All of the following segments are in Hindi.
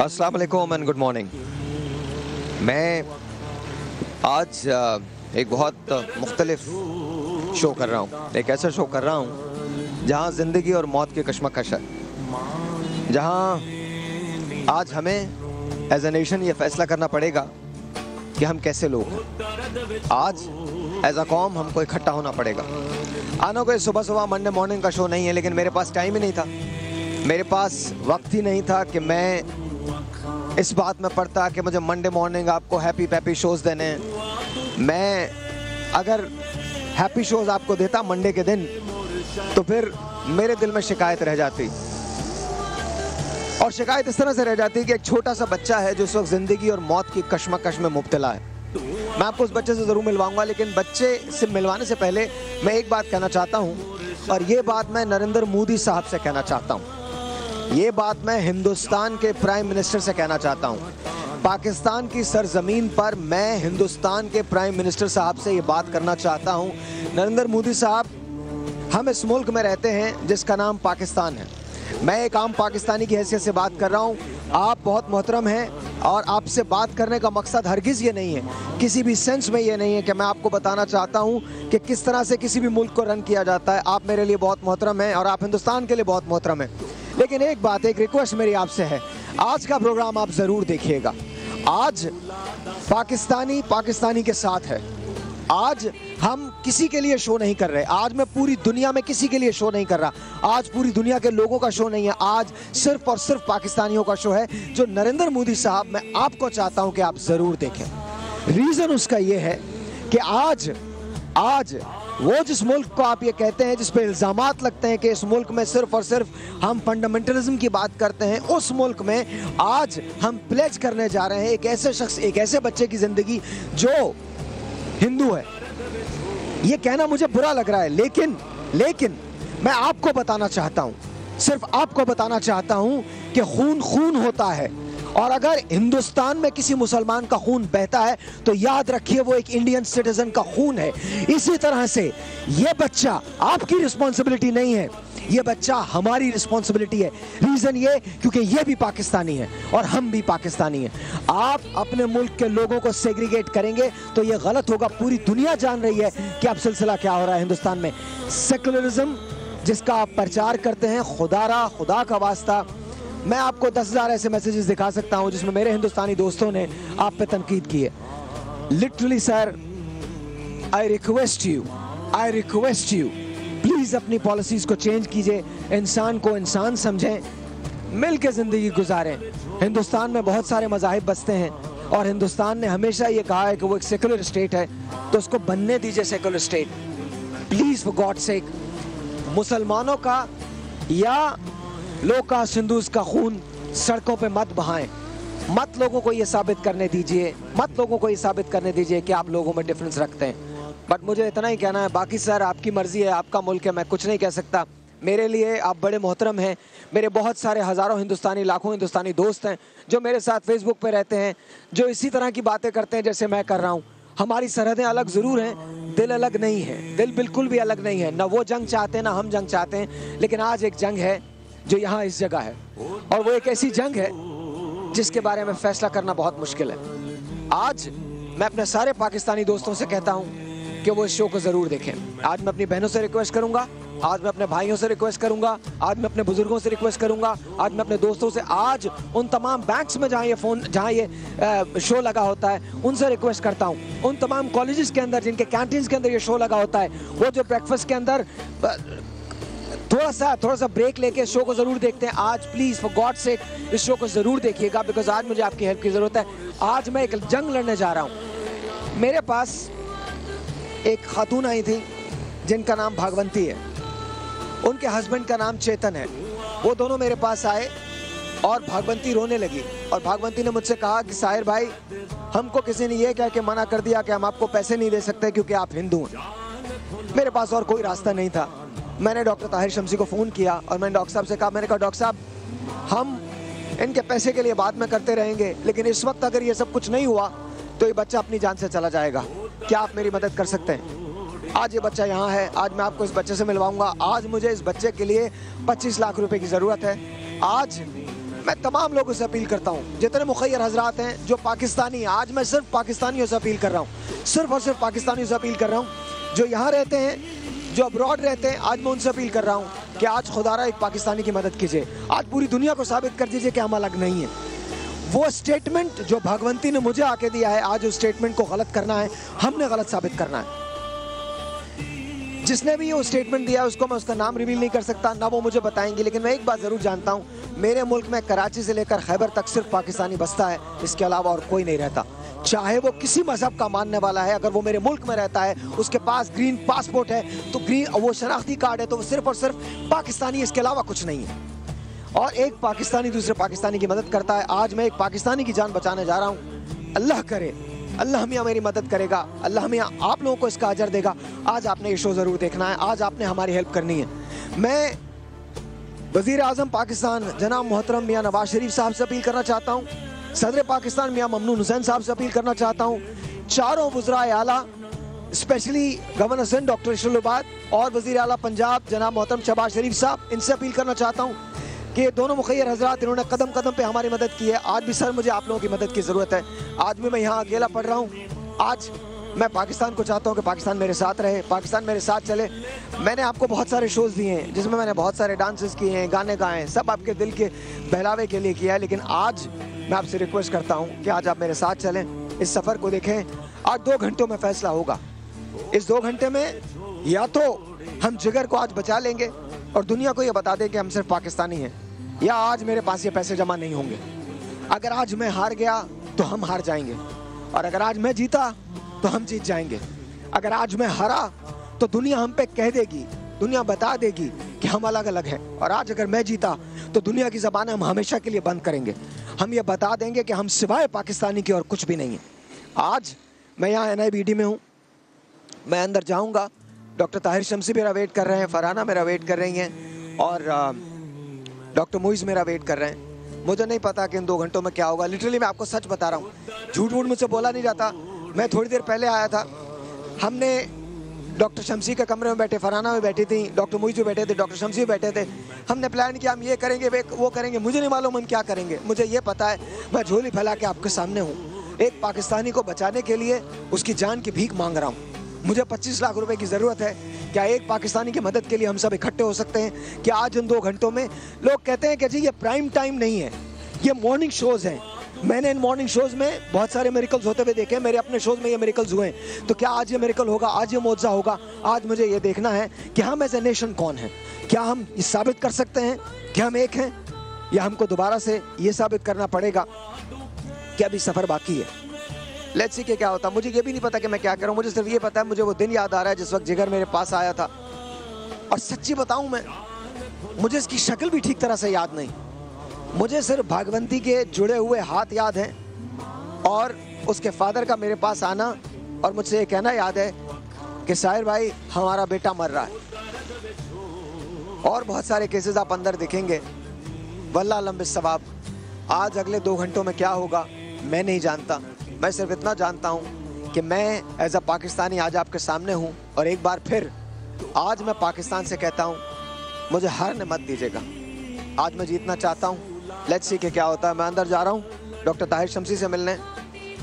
अस्सलाम वालेकुम एंड गुड मॉर्निंग। मैं आज एक बहुत मुख्तलिफ शो कर रहा हूँ। एक ऐसा शो कर रहा हूँ जहाँ ज़िंदगी और मौत की कशमकश है, जहाँ आज हमें एज ए नेशन ये फ़ैसला करना पड़ेगा कि हम कैसे लोग हैं। आज एज अ कौम हमको इकट्ठा होना पड़ेगा। आना कोई सुबह सुबह मंडे मॉर्निंग का शो नहीं है, लेकिन मेरे पास टाइम ही नहीं था, मेरे पास वक्त ही नहीं था कि मैं इस बात में पड़ता कि मुझे मंडे मॉर्निंग आपको हैप्पी पैपी शोज़ देने हैं। मैं अगर हैप्पी शोज़ आपको देता मंडे के दिन तो फिर मेरे दिल में शिकायत रह जाती, और शिकायत इस तरह से रह जाती कि एक छोटा सा बच्चा है जो इस वक्त ज़िंदगी और मौत की कशमकश में मुब्तला है। मैं आपको उस बच्चे से ज़रूर मिलवाऊंगा, लेकिन बच्चे से मिलवाने से पहले मैं एक बात कहना चाहता हूँ, और ये बात मैं नरेंद्र मोदी साहब से कहना चाहता हूँ। ये बात मैं हिंदुस्तान के प्राइम मिनिस्टर से कहना चाहता हूँ। पाकिस्तान की सरजमीन पर मैं हिंदुस्तान के प्राइम मिनिस्टर साहब से ये बात करना चाहता हूँ। नरेंद्र मोदी साहब, हम इस मुल्क में रहते हैं जिसका नाम पाकिस्तान है। मैं एक आम पाकिस्तानी की हैसियत से बात कर रहा हूँ। आप बहुत मोहतरम हैं और आपसे बात करने का मकसद हरगिज़ ये नहीं है, किसी भी सेंस में ये नहीं है कि मैं आपको बताना चाहता हूँ कि किस तरह से किसी भी मुल्क को रन किया जाता है। आप मेरे लिए बहुत मोहतरम हैं और आप हिंदुस्तान के लिए बहुत मोहतरम हैं। लेकिन एक बात, एक रिक्वेस्ट मेरी आपसे है, आज का प्रोग्राम आप ज़रूर देखिएगा। आज पाकिस्तानी के साथ है। आज हम किसी के लिए शो नहीं कर रहे, आज मैं पूरी दुनिया में किसी के लिए शो नहीं कर रहा, आज पूरी दुनिया के लोगों का शो नहीं है, आज सिर्फ और सिर्फ पाकिस्तानियों का शो है जो नरेंद्र मोदी साहब मैं आपको चाहता हूं कि आप ज़रूर देखें। रीज़न उसका ये है कि आज वो जिस मुल्क को आप ये कहते हैं, जिस पे इल्ज़ामात लगते हैं कि इस मुल्क में सिर्फ और सिर्फ हम फंडामेंटलिज्म की बात करते हैं, उस मुल्क में आज हम प्लेज करने जा रहे हैं एक ऐसे शख्स, एक ऐसे बच्चे की ज़िंदगी जो हिंदू है। ये कहना मुझे बुरा लग रहा है, लेकिन मैं आपको बताना चाहता हूँ, सिर्फ आपको बताना चाहता हूँ कि खून खून होता है, और अगर हिंदुस्तान में किसी मुसलमान का खून बहता है तो याद रखिए वो एक इंडियन सिटीजन का खून है। इसी तरह से ये बच्चा आपकी रिस्पॉन्सिबिलिटी नहीं है, ये बच्चा हमारी रिस्पॉन्सिबिलिटी है। रीज़न ये क्योंकि ये भी पाकिस्तानी है और हम भी पाकिस्तानी हैं। आप अपने मुल्क के लोगों को सेग्रीगेट करेंगे तो ये गलत होगा। पूरी दुनिया जान रही है कि अब सिलसिला क्या हो रहा है हिंदुस्तान में। सेकुलरिज्म जिसका आप प्रचार करते हैं, खुदा का वास्ता, मैं आपको 10,000 ऐसे मैसेजेस दिखा सकता हूं जिसमें मेरे हिंदुस्तानी दोस्तों ने आप पे तनकीद की है। Literally sir, I request you please अपनी पॉलिसीज़ को चेंज कीजिए, इंसान को इंसान समझें, मिल के ज़िंदगी गुजारें। हिंदुस्तान में बहुत सारे मज़ाहिब बसते हैं और हिंदुस्तान ने हमेशा ये कहा है कि वो एक सेकुलर स्टेट है, तो उसको बनने दीजिए secular state. Please for God sake, मुसलमानों का या लोग का हिंदूज का खून सड़कों पे मत बहाएं। मत लोगों को ये साबित करने दीजिए कि आप लोगों में डिफरेंस रखते हैं। बट मुझे इतना ही कहना है, बाकी सर आपकी मर्जी है, आपका मुल्क है, मैं कुछ नहीं कह सकता। मेरे लिए आप बड़े मोहतरम हैं। मेरे बहुत सारे हज़ारों हिंदुस्तानी, लाखों हिंदुस्तानी दोस्त हैं जो मेरे साथ फेसबुक पे रहते हैं, जो इसी तरह की बातें करते हैं जैसे मैं कर रहा हूँ। हमारी सरहदें अलग ज़रूर हैं, दिल अलग नहीं है, दिल बिल्कुल भी अलग नहीं है। ना वो जंग चाहते हैं ना हम जंग चाहते हैं, लेकिन आज एक जंग है जो यहाँ इस जगह है, और वो एक ऐसी जंग है जिसके बारे में फैसला करना बहुत मुश्किल है। आज मैं अपने सारे पाकिस्तानी दोस्तों से कहता हूँ कि वो इस शो को ज़रूर देखें। आज मैं अपनी बहनों से रिक्वेस्ट करूँगा, आज मैं अपने भाइयों से रिक्वेस्ट करूँगा, आज मैं अपने बुजुर्गों से रिक्वेस्ट करूँगा, आज मैं अपने दोस्तों से, आज उन तमाम बैंक्स में जहाँ ये शो लगा होता है उनसे रिक्वेस्ट करता हूँ, उन तमाम कॉलेजेस के अंदर जिनके कैंटीन्स के अंदर ये शो लगा होता है, वो जो ब्रेकफास्ट के अंदर थोड़ा सा ब्रेक लेके शो को ज़रूर देखते हैं। आज प्लीज़ फॉर गॉड सेक इस शो को ज़रूर देखिएगा, बिकॉज आज मुझे आपकी हेल्प की ज़रूरत है। आज मैं एक जंग लड़ने जा रहा हूँ। मेरे पास एक खातून आई थी जिनका नाम भागवंती है, उनके हस्बैंड का नाम चेतन है। वो दोनों मेरे पास आए और भागवंती रोने लगी, और भागवंती ने मुझसे कहा कि साहिर भाई, हमको किसी ने ये कह के मना कर दिया कि हम आपको पैसे नहीं दे सकते क्योंकि आप हिंदू हैं। मेरे पास और कोई रास्ता नहीं था। मैंने डॉक्टर ताहिर शमसी को फ़ोन किया और मैंने डॉक्टर साहब से कहा, मैंने कहा डॉक्टर साहब, हम इनके पैसे के लिए बाद में करते रहेंगे, लेकिन इस वक्त अगर ये सब कुछ नहीं हुआ तो ये बच्चा अपनी जान से चला जाएगा, क्या आप मेरी मदद कर सकते हैं? आज ये बच्चा यहाँ है, आज मैं आपको इस बच्चे से मिलवाऊंगा। आज मुझे इस बच्चे के लिए 25 लाख रुपए की ज़रूरत है। आज मैं तमाम लोगों से अपील करता हूँ, जितने मुखय्यर हजरात हैं जो पाकिस्तानी हैं, आज मैं सिर्फ पाकिस्तानियों से अपील कर रहा हूँ, सिर्फ और सिर्फ पाकिस्तानियों से अपील कर रहा हूँ जो यहाँ रहते हैं, जो अब्रॉड रहते हैं। आज मैं उनसे अपील कर रहा हूँ कि आज खुदारा एक पाकिस्तानी की मदद कीजिए। आज पूरी दुनिया को साबित कर दीजिए कि हम अलग नहीं हैं। वो स्टेटमेंट जो भगवंती ने मुझे आके दिया है, आज उस स्टेटमेंट को गलत करना है, हमने गलत साबित करना है। जिसने भी वो स्टेटमेंट दिया है उसको मैं उसका नाम रिवील नहीं कर सकता, ना वो मुझे बताएंगे, लेकिन मैं एक बात ज़रूर जानता हूँ, मेरे मुल्क में कराची से लेकर खैबर तक सिर्फ पाकिस्तानी बसता है, इसके अलावा और कोई नहीं रहता। चाहे वो किसी मजहब का मानने वाला है, अगर वो मेरे मुल्क में रहता है, उसके पास ग्रीन पासपोर्ट है, तो ग्रीन वो शनाख्ती कार्ड है, तो वो सिर्फ और सिर्फ पाकिस्तानी, इसके अलावा कुछ नहीं है। और एक पाकिस्तानी दूसरे पाकिस्तानी की मदद करता है। आज मैं एक पाकिस्तानी की जान बचाने जा रहा हूँ। अल्लाह करे, अल्लाह मियाँ मेरी मदद करेगा, अल्लाह मियाँ आप लोगों को इसका अजर देगा। आज आपने ये शो ज़रूर देखना है, आज आपने हमारी हेल्प करनी है। मैं वज़ीर आज़म पाकिस्तान जनाब मोहतरम मियाँ नवाज शरीफ साहब से अपील करना चाहता हूँ, सदर पाकिस्तान मियाँ ममनून हुसैन साहब से अपील करना चाहता हूँ, चारों वज़राए आला स्पेशली गवर्नर सिंध डॉक्टर इशरुल और वज़ीर आला पंजाब जनाब मोहतरम शहबाज शरीफ साहब, इनसे अपील करना चाहता हूँ कि दोनों मुखय्यर हजरात, इन्होंने कदम कदम पे हमारी मदद की है। आज भी सर मुझे आप लोगों की मदद की ज़रूरत है। आज भी मैं यहाँ अकेला पढ़ रहा हूँ। आज मैं पाकिस्तान को चाहता हूँ कि पाकिस्तान मेरे साथ रहे, पाकिस्तान मेरे साथ चले। मैंने आपको बहुत सारे शोज़ दिए हैं जिसमें मैंने बहुत सारे डांसेस किए हैं, गाने गाए हैं, सब आपके दिल के बहलावे के लिए किया है। लेकिन आज मैं आपसे रिक्वेस्ट करता हूँ कि आज आप मेरे साथ चलें, इस सफ़र को देखें। आज 2 घंटों में फ़ैसला होगा। इस 2 घंटे में या तो हम जिगर को आज बचा लेंगे और दुनिया को ये बता दें कि हम सिर्फ पाकिस्तानी हैं, या आज मेरे पास ये पैसे जमा नहीं होंगे। अगर आज मैं हार गया तो हम हार जाएंगे, और अगर आज मैं जीता तो हम जीत जाएंगे। अगर आज मैं हारा तो दुनिया हम पे कह देगी, दुनिया बता देगी कि हम अलग अलग हैं। और आज अगर मैं जीता तो दुनिया की ज़बानें हम हमेशा के लिए बंद करेंगे। हम ये बता देंगे कि हम सिवाय पाकिस्तानी के और कुछ भी नहीं है। आज मैं यहाँ NIBD में हूँ, मैं अंदर जाऊँगा। डॉक्टर ताहिर शमसी मेरा वेट कर रहे हैं, फरहाना मेरा वेट कर रही हैं, और डॉक्टर मुइज़ मेरा वेट कर रहे हैं। मुझे नहीं पता कि इन 2 घंटों में क्या होगा। लिटरली मैं आपको सच बता रहा हूँ, झूठ वूठ मुझसे बोला नहीं जाता। मैं थोड़ी देर पहले आया था, हमने डॉक्टर शमसी के कमरे में बैठे, फरहाना में बैठी थी, डॉक्टर मुइज़ भी बैठे थे, डॉक्टर शमसी भी बैठे थे। हमने प्लान किया हम ये करेंगे वो करेंगे। मुझे नहीं मालूम हम क्या करेंगे, मुझे ये पता है मैं झोली फैला के आपके सामने हूँ। एक पाकिस्तानी को बचाने के लिए उसकी जान की भीख मांग रहा हूँ। मुझे 25 लाख रुपए की ज़रूरत है। क्या एक पाकिस्तानी की मदद के लिए हम सब इकट्ठे हो सकते हैं? क्या आज इन 2 घंटों में? लोग कहते हैं कि जी ये प्राइम टाइम नहीं है, ये मॉर्निंग शोज़ हैं। मैंने इन मॉर्निंग शोज़ में बहुत सारे मिरेकल्स होते हुए देखे, मेरे अपने शोज़ में ये मिरेकल्स हुए हैं। तो क्या आज ये मिरेकल होगा, आज ये मौजज़ा होगा? आज मुझे ये देखना है कि हम एज ए नेशन कौन हैं। क्या हम ये साबित कर सकते हैं कि हम एक हैं, या हमको दोबारा से ये साबित करना पड़ेगा कि अभी सफ़र बाकी है। लेट्स सी के क्या होता है। मुझे ये भी नहीं पता कि मैं क्या करूँ। मुझे सिर्फ ये पता है, मुझे वो दिन याद आ रहा है जिस वक्त जिगर मेरे पास आया था। और सच्ची बताऊँ मैं, मुझे इसकी शक्ल भी ठीक तरह से याद नहीं। मुझे सिर्फ भागवंती के जुड़े हुए हाथ याद हैं और उसके फादर का मेरे पास आना, और मुझसे ये कहना याद है कि साहिर भाई हमारा बेटा मर रहा है। और बहुत सारे केसेस आप अंदर देखेंगे। वल्लाह अलम बिस्सवाब। आज अगले 2 घंटों में क्या होगा मैं नहीं जानता। मैं सिर्फ इतना जानता हूँ कि मैं एज अ पाकिस्तानी आज आपके सामने हूँ, और एक बार फिर आज मैं पाकिस्तान से कहता हूँ मुझे हारने मत दीजिएगा। आज मैं जीतना चाहता हूँ। लेट्स सी के क्या होता है। मैं अंदर जा रहा हूँ डॉक्टर ताहिर शमसी से मिलने,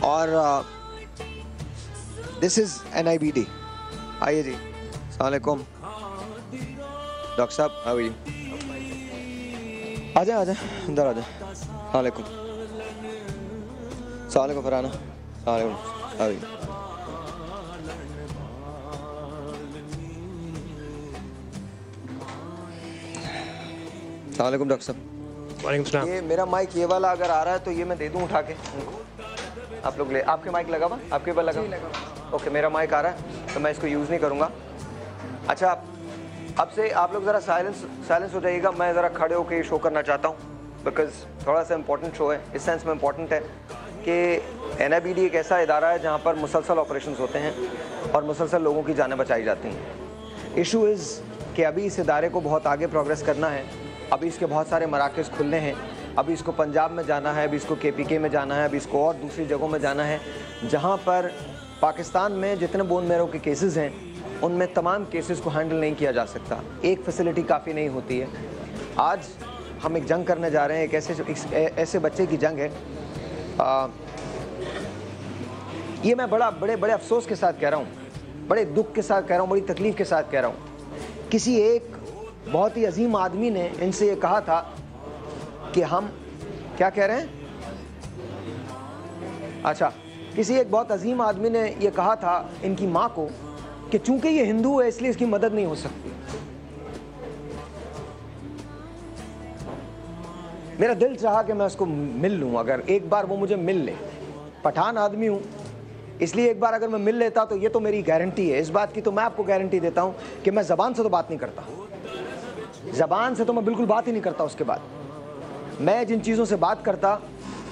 और दिस इज़ NIBD। आइए जी। अस्सलाम वालेकुम डॉक्टर साहब, हाउ आर यू? आ जाए अंदर आ जाए। अस्सलाम वालेकुम। अस्सलाम वालेकुम फरहाना। अस्सलाम वालेकुम, हाउ आर यू? अस्सलाम वालेकुम डॉक्टर साहब। वालेकुम सलाम। ये मेरा माइक ये वाला अगर आ रहा है तो ये मैं दे दूं उठा के उनको? आप लोग ले, आपके माइक लगा हुआ? आपके पास लगा? ओके, मेरा माइक आ रहा है तो मैं इसको यूज़ नहीं करूँगा। अच्छा, अब से आप लोग ज़रा साइलेंस हो जाइएगा। मैं ज़रा खड़े होकर ये शो करना चाहता हूँ, बिकॉज़ थोड़ा सा इम्पोर्टेंट शो है। इस सेंस में इम्पोर्टेंट है कि NIBD एक ऐसा इदारा है जहाँ पर मुसलसल ऑपरेशंस होते हैं और मुसलसल लोगों की जानें बचाई जाती हैं। इशू इज़ कि अभी इस इदारे को बहुत आगे प्रोग्रेस करना है। अभी इसके बहुत सारे मराकज़ खुलने हैं। अभी इसको पंजाब में जाना है, अभी इसको KPK में जाना है, अभी इसको और दूसरी जगहों में जाना है, जहाँ पर पाकिस्तान में जितने बोन मैरो के केसेस हैं उनमें तमाम केसेस को हैंडल नहीं किया जा सकता। एक फैसिलिटी काफ़ी नहीं होती है। आज हम एक जंग करने जा रहे हैं, एक ऐसे बच्चे की जंग है। ये मैं बड़े अफसोस के साथ कह रहा हूँ, बड़े दुख के साथ कह रहा हूँ, बड़ी तकलीफ के साथ कह रहा हूँ। किसी एक बहुत ही अजीम आदमी ने इनसे ये कहा था कि हम क्या कह रहे हैं, अच्छा, किसी एक बहुत अजीम आदमी ने ये कहा था इनकी माँ को कि चूंकि ये हिंदू है इसलिए इसकी मदद नहीं हो सकती। मेरा दिल चाहा कि मैं उसको मिल लूं, अगर एक बार वो मुझे मिल ले। पठान आदमी हूं, इसलिए एक बार अगर मैं मिल लेता तो ये तो मेरी गारंटी है। इस बात की तो मैं आपको गारंटी देता हूं कि मैं ज़बान से तो बात नहीं करता, ज़बान से तो मैं बिल्कुल बात ही नहीं करता। उसके बाद मैं जिन चीज़ों से बात करता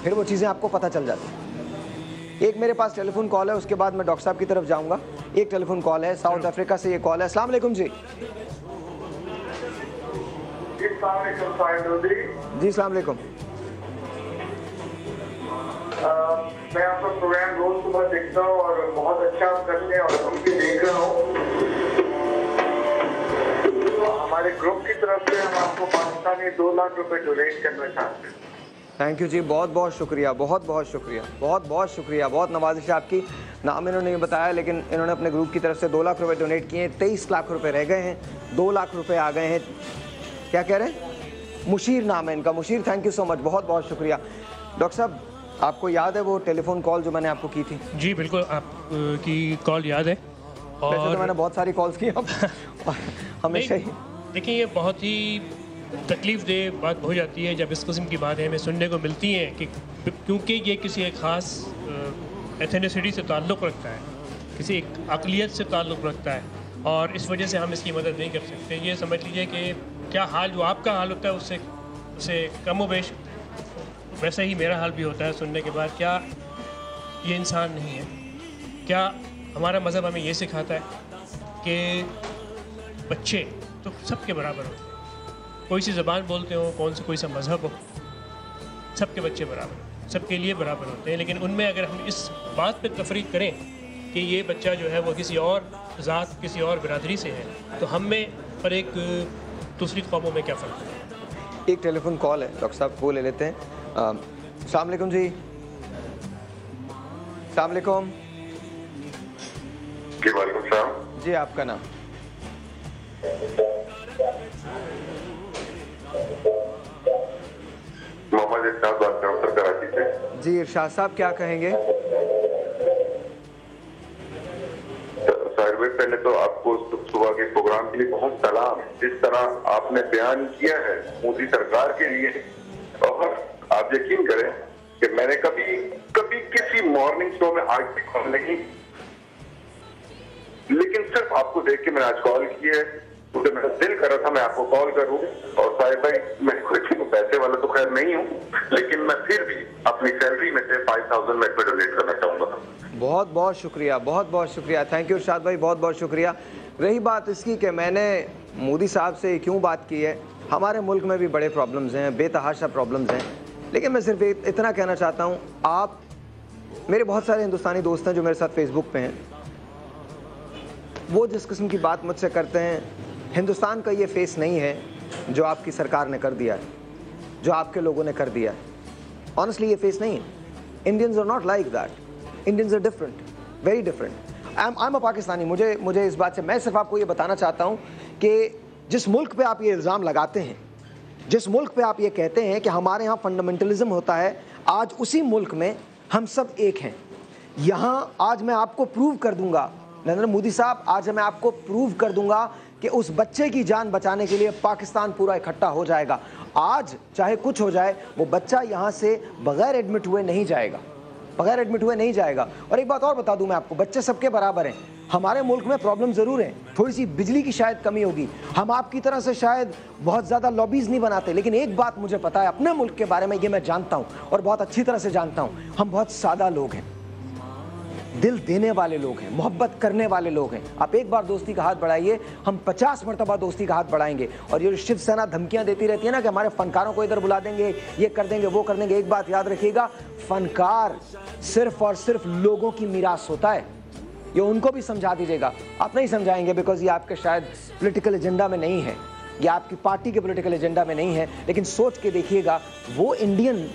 फिर वो चीज़ें आपको पता चल जाती। एक मेरे पास टेलीफोन कॉल है, उसके बाद मैं डॉक्टर साहब की तरफ जाऊंगा। एक टेलीफोन कॉल है, साउथ अफ्रीका से ये कॉल है। अस्सलाम वालेकुम जी। जी अस्सलाम वालेकुम। मैं आपका प्रोग्राम रोज सुबह देखता हूँ और बहुत अच्छा आप करते हैं और हम भी देख रहा हूँ। तो हमारे ग्रुप की तरफ से हम आपको पाकिस्तानी 2 लाख रुपए डोनेट करना चाहते हैं। थैंक यू जी, बहुत बहुत शुक्रिया, बहुत बहुत शुक्रिया, बहुत बहुत शुक्रिया, बहुत नवाजिश है आपकी। नाम इन्होंने नहीं बताया लेकिन इन्होंने अपने ग्रुप की तरफ से 2 लाख रुपए डोनेट किए हैं। 23 लाख रुपए रह गए हैं, 2 लाख रुपए आ गए हैं। क्या कह रहे हैं? मुशीर नाम है इनका। Mushir, thank you so much, बहुत बहुत शुक्रिया। डॉक्टर साहब, आपको याद है वो टेलीफोन कॉल जो मैंने आपको की थी? जी बिल्कुल, आपकी कॉल याद है। और वैसे तो मैंने बहुत सारी कॉल्स की अब हमेशा ही। देखिए, ये बहुत ही तकलीफ दे बात हो जाती है जब इस किस्म की बातें हमें सुनने को मिलती हैं कि क्योंकि ये किसी एक ख़ास एथनिसिटी से ताल्लुक़ रखता है, किसी एक अक़लियत से ताल्लुक़ रखता है और इस वजह से हम इसकी मदद नहीं कर सकते। ये समझ लीजिए कि क्या हाल जो आपका हाल होता है उससे कम बेश वैसा ही मेरा हाल भी होता है सुनने के बाद। क्या ये इंसान नहीं है? क्या हमारा मज़हब हमें ये सिखाता है कि बच्चे तो सबके बराबर होते हैं, कोई सी ज़बान बोलते हो, कोई सा मज़हब हो, सबके बच्चे बराबर, सबके लिए बराबर होते हैं। लेकिन उनमें अगर हम इस बात पे तफरीक करें कि ये बच्चा जो है वो किसी और ज़ात, किसी और बिरादरी से है, तो हम में और एक दूसरी कौमों में क्या फ़र्क है? एक टेलीफोन कॉल है, डॉक्टर साहब वो ले लेते हैं। अस्सलाम वालेकुम जी। अस्सलाम वालेकुम जी। वालेकुम सलाम जी, आपका नाम? मोहम्मद इरशाद बात कर रहा हूँ सर, कराची से। जी इरशाद साहब, क्या कहेंगे? पहले तो आपको सुबह के प्रोग्राम के लिए बहुत सलाम। जिस तरह आपने बयान किया है मोदी सरकार के लिए, और आप यकीन करें कि मैंने कभी किसी मॉर्निंग शो में आज तक कॉल नहीं, लेकिन सिर्फ आपको देख के मैंने आज कॉल की है। मुझे मेरा दिल कर रहा था मैं आपको कॉल करूं। और साहिब भाई, मैं कोई पैसे वाला तो खैर नहीं हूं, लेकिन मैं फिर भी अपनी सैलरी में से 5000 मैं डोनेट करना चाहूंगा। बहुत बहुत शुक्रिया, बहुत बहुत शुक्रिया, थैंक यू इरशाद भाई, बहुत बहुत शुक्रिया। रही बात इसकी कि मैंने मोदी साहब से क्यों बात की है, हमारे मुल्क में भी बड़े प्रॉब्लम्स हैं, बेतहाशा प्रॉब्लम्स हैं, लेकिन मैं सिर्फ इतना कहना चाहता हूँ, आप मेरे बहुत सारे हिंदुस्तानी दोस्त हैं जो मेरे साथ फेसबुक पे हैं, वो जिस किस्म की बात मुझसे करते हैं, हिंदुस्तान का ये फेस नहीं है जो आपकी सरकार ने कर दिया है, जो आपके लोगों ने कर दिया है। ऑनेस्टली ये फेस नहीं है। Indians are not like that, Indians are different, very different. I am a Pakistani. मुझे इस बात से, मैं सिर्फ आपको ये बताना चाहता हूँ कि जिस मुल्क पे आप ये इल्ज़ाम लगाते हैं, जिस मुल्क पे आप ये कहते हैं कि हमारे यहाँ फंडामेंटलिज्म होता है, आज उसी मुल्क में हम सब एक हैं। यहाँ आज मैं आपको प्रूव कर दूंगा, नरेंद्र मोदी साहब, आज मैं आपको प्रूव कर दूंगा कि उस बच्चे की जान बचाने के लिए पाकिस्तान पूरा इकट्ठा हो जाएगा। आज चाहे कुछ हो जाए, वो बच्चा यहाँ से बगैर एडमिट हुए नहीं जाएगा, बगैर एडमिट हुए नहीं जाएगा। और एक बात और बता दूं मैं आपको, बच्चे सबके बराबर हैं। हमारे मुल्क में प्रॉब्लम ज़रूर है, थोड़ी सी बिजली की शायद कमी होगी, हम आपकी तरह से शायद बहुत ज़्यादा लॉबीज़ नहीं बनाते, लेकिन एक बात मुझे पता है अपने मुल्क के बारे में, ये मैं जानता हूँ और बहुत अच्छी तरह से जानता हूँ, हम बहुत सादा लोग हैं, दिल देने वाले लोग हैं, मोहब्बत करने वाले लोग हैं। आप एक बार दोस्ती का हाथ बढ़ाइए, हम 50 मरतबा दोस्ती का हाथ बढ़ाएंगे। और ये शिवसेना धमकियां देती रहती है ना कि हमारे फनकारों को इधर बुला देंगे, ये कर देंगे, वो कर देंगे, एक बात याद रखिएगा, फनकार सिर्फ और सिर्फ लोगों की मीरास होता है। ये उनको भी समझा दीजिएगा, आप नहीं समझाएंगे बिकॉज ये आपके शायद पॉलिटिकल एजेंडा में नहीं है। या आपकी पार्टी के पॉलिटिकल एजेंडा में नहीं है, लेकिन सोच के देखिएगा वो इंडियन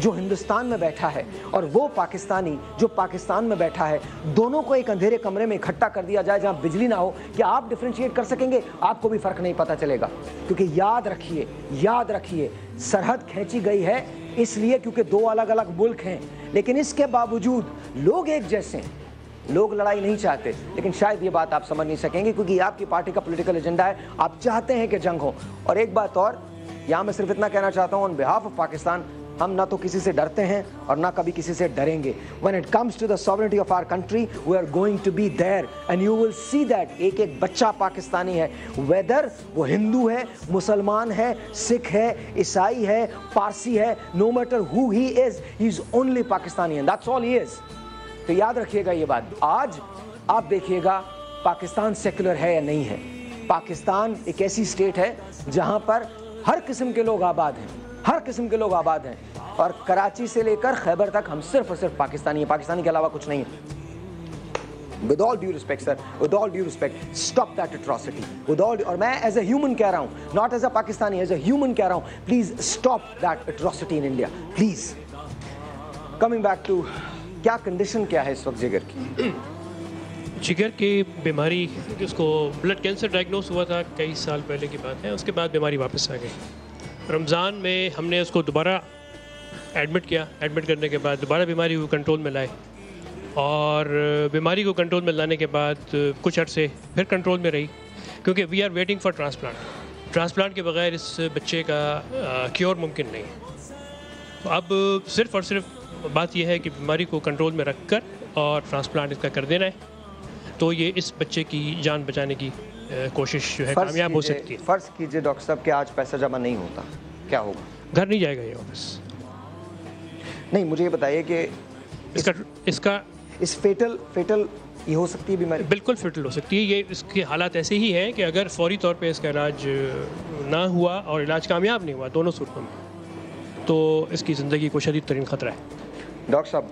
जो हिंदुस्तान में बैठा है और वो पाकिस्तानी जो पाकिस्तान में बैठा है, दोनों को एक अंधेरे कमरे में इकट्ठा कर दिया जाए जहां बिजली ना हो, क्या आप डिफरेंशिएट कर सकेंगे? आपको भी फर्क नहीं पता चलेगा। क्योंकि याद रखिए सरहद खींची गई है इसलिए क्योंकि दो अलग अलग मुल्क हैं, लेकिन इसके बावजूद लोग एक जैसे हैं, लोग लड़ाई नहीं चाहते। लेकिन शायद ये बात आप समझ नहीं सकेंगे क्योंकि आपकी पार्टी का पॉलिटिकल एजेंडा है, आप चाहते हैं कि जंग हो। और एक बात और, यहाँ मैं सिर्फ इतना कहना चाहता हूँ ऑन बिहाफ ऑफ पाकिस्तान, हम ना तो किसी से डरते हैं और ना कभी किसी से डरेंगे। When it comes to the sovereignty of our country, we are going to be there and you will see that एक एक बच्चा पाकिस्तानी है, whether वो हिंदू है, मुसलमान है, सिख है, ईसाई है, पारसी है, no matter who he is only Pakistani and that's all he is। तो याद रखिएगा ये बात। आज आप देखिएगा पाकिस्तान सेक्युलर है या नहीं है। पाकिस्तान एक ऐसी स्टेट है जहां पर हर किस्म के लोग आबाद हैं, हर किस्म के लोग आबाद हैं, और कराची से लेकर खैबर तक हम सिर्फ और सिर्फ पाकिस्तानी हैं, पाकिस्तानी के अलावा कुछ नहीं है। With all due respect sir, with all due respect, stop that atrocity. With all और मैं as a human कह रहा हूँ, not as a Pakistani, as a human कह रहा हूँ, please stop that atrocity in India, please। Coming back to क्या कंडीशन क्या है इस वक्त जिगर की? जिगर की बीमारी, उसको ब्लड कैंसर डायग्नोस हुआ था कई साल पहले की बात है, उसके बाद बीमारी वापस आ गई। रमज़ान में हमने उसको दोबारा एडमिट किया, एडमिट करने के बाद दोबारा बीमारी को कंट्रोल में लाए, और बीमारी को कंट्रोल में लाने के बाद कुछ अर्से फिर कंट्रोल में रही, क्योंकि we are waiting for transplant के बगैर इस बच्चे का क्योर मुमकिन नहीं है। तो अब सिर्फ़ और सिर्फ बात यह है कि बीमारी को कंट्रोल में रख कर और ट्रांसप्लांट इसका कर देना है, तो ये इस बच्चे की जान बचाने की कोशिश जो है कामयाब हो सकती है। फ़र्ज़ कीजिए डॉक्टर साहब कि आज पैसा जमा नहीं होता, क्या होगा? घर नहीं जाएगा ये वापस। नहीं, मुझे ये बताइए कि इसका इस फेटल ये हो सकती है बीमारी? बिल्कुल फेटल हो सकती है। ये इसके हालात ऐसे ही हैं कि अगर फौरी तौर पे इसका इलाज ना हुआ और इलाज कामयाब नहीं हुआ, दोनों सूरतों में, तो इसकी ज़िंदगी को शदीद तरीन ख़तरा है। डॉक्टर साहब,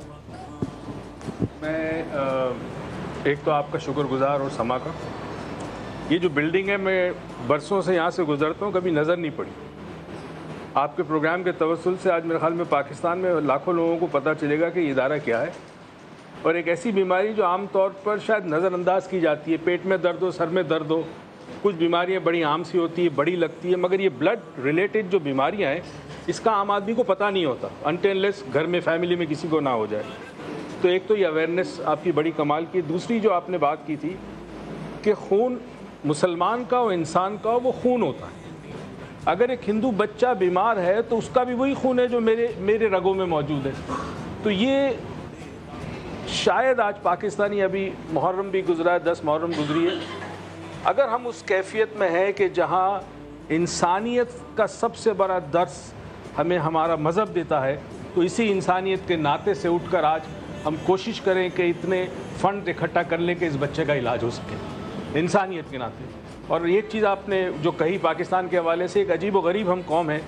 मैं एक तो आपका शुक्रगुजार और समा का, ये जो बिल्डिंग है मैं बरसों से यहाँ से गुजरता हूँ, कभी नज़र नहीं पड़ी। आपके प्रोग्राम के तवस्सुल से आज मेरे ख्याल में पाकिस्तान में लाखों लोगों को पता चलेगा कि ये इदारा क्या है, और एक ऐसी बीमारी जो आम तौर पर शायद नज़रअंदाज की जाती है। पेट में दर्द हो, सर में दर्द हो, कुछ बीमारियाँ बड़ी आम सी होती है, बड़ी लगती है, मगर ये ब्लड रिलेटेड जो बीमारियाँ हैं इसका आम आदमी को पता नहीं होता अनटिल अनलेस घर में फैमिली में किसी को ना हो जाए। तो एक तो ये अवेयरनेस आपकी बड़ी कमाल की। दूसरी जो आपने बात की थी कि खून मुसलमान का और इंसान का वो खून होता है। अगर एक हिंदू बच्चा बीमार है तो उसका भी वही खून है जो मेरे रगों में मौजूद है। तो ये शायद आज पाकिस्तानी, अभी मुहर्रम भी गुजरा है, 10 मुहर्रम गुजरी है, अगर हम उस कैफियत में हैं कि जहाँ इंसानियत का सबसे बड़ा दर्स हमें हमारा मज़हब देता है, तो इसी इंसानियत के नाते से उठकर आज हम कोशिश करें कि इतने फ़ंड इकट्ठा कर लें कि इस बच्चे का इलाज हो सके इंसानियत के नाते। और एक चीज़ आपने जो कही पाकिस्तान के हवाले से, एक अजीब व गरीब हम कौम है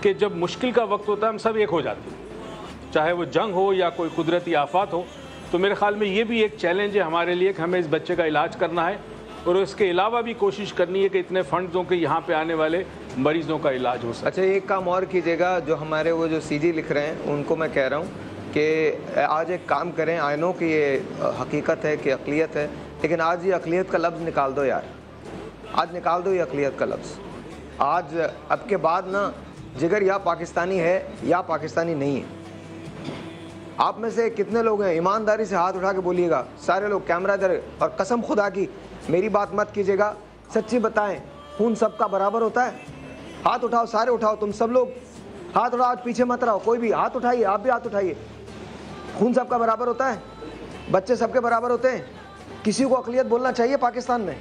कि जब मुश्किल का वक्त होता है हम सब एक हो जाते हैं, चाहे वो जंग हो या कोई कुदरती आफत हो। तो मेरे ख्याल में ये भी एक चैलेंज है हमारे लिए कि हमें इस बच्चे का इलाज करना है, और इसके अलावा भी कोशिश करनी है कि इतने फंड्स हों कि यहाँ पे आने वाले मरीजों का इलाज हो सके। अच्छा, एक काम और कीजिएगा, जो हमारे वो जो सीजी लिख रहे हैं उनको मैं कह रहा हूँ कि आज एक काम करें। आई नो कि ये हकीकत है कि अक़लियत है, लेकिन आज ये अक़लियत का लफ्ज़ निकाल दो यार, आज निकाल दो ये अक़लियत का लफ्ज़। आज अब के बाद ना जिगर या पाकिस्तानी है या पाकिस्तानी नहीं है। आप में से कितने लोग हैं, ईमानदारी से हाथ उठा के बोलिएगा, सारे लोग, कैमरा इधर, और कसम खुदा की मेरी बात मत कीजिएगा, सच्ची बताएं, खून सबका बराबर होता है? हाथ उठाओ, सारे उठाओ, तुम सब लोग हाथ उठाओ, आज पीछे मत रहो, कोई भी हाथ उठाइए, आप भी हाथ उठाइए। खून सबका बराबर होता है? बच्चे सबके बराबर होते हैं? किसी को अक़लियत बोलना चाहिए पाकिस्तान में?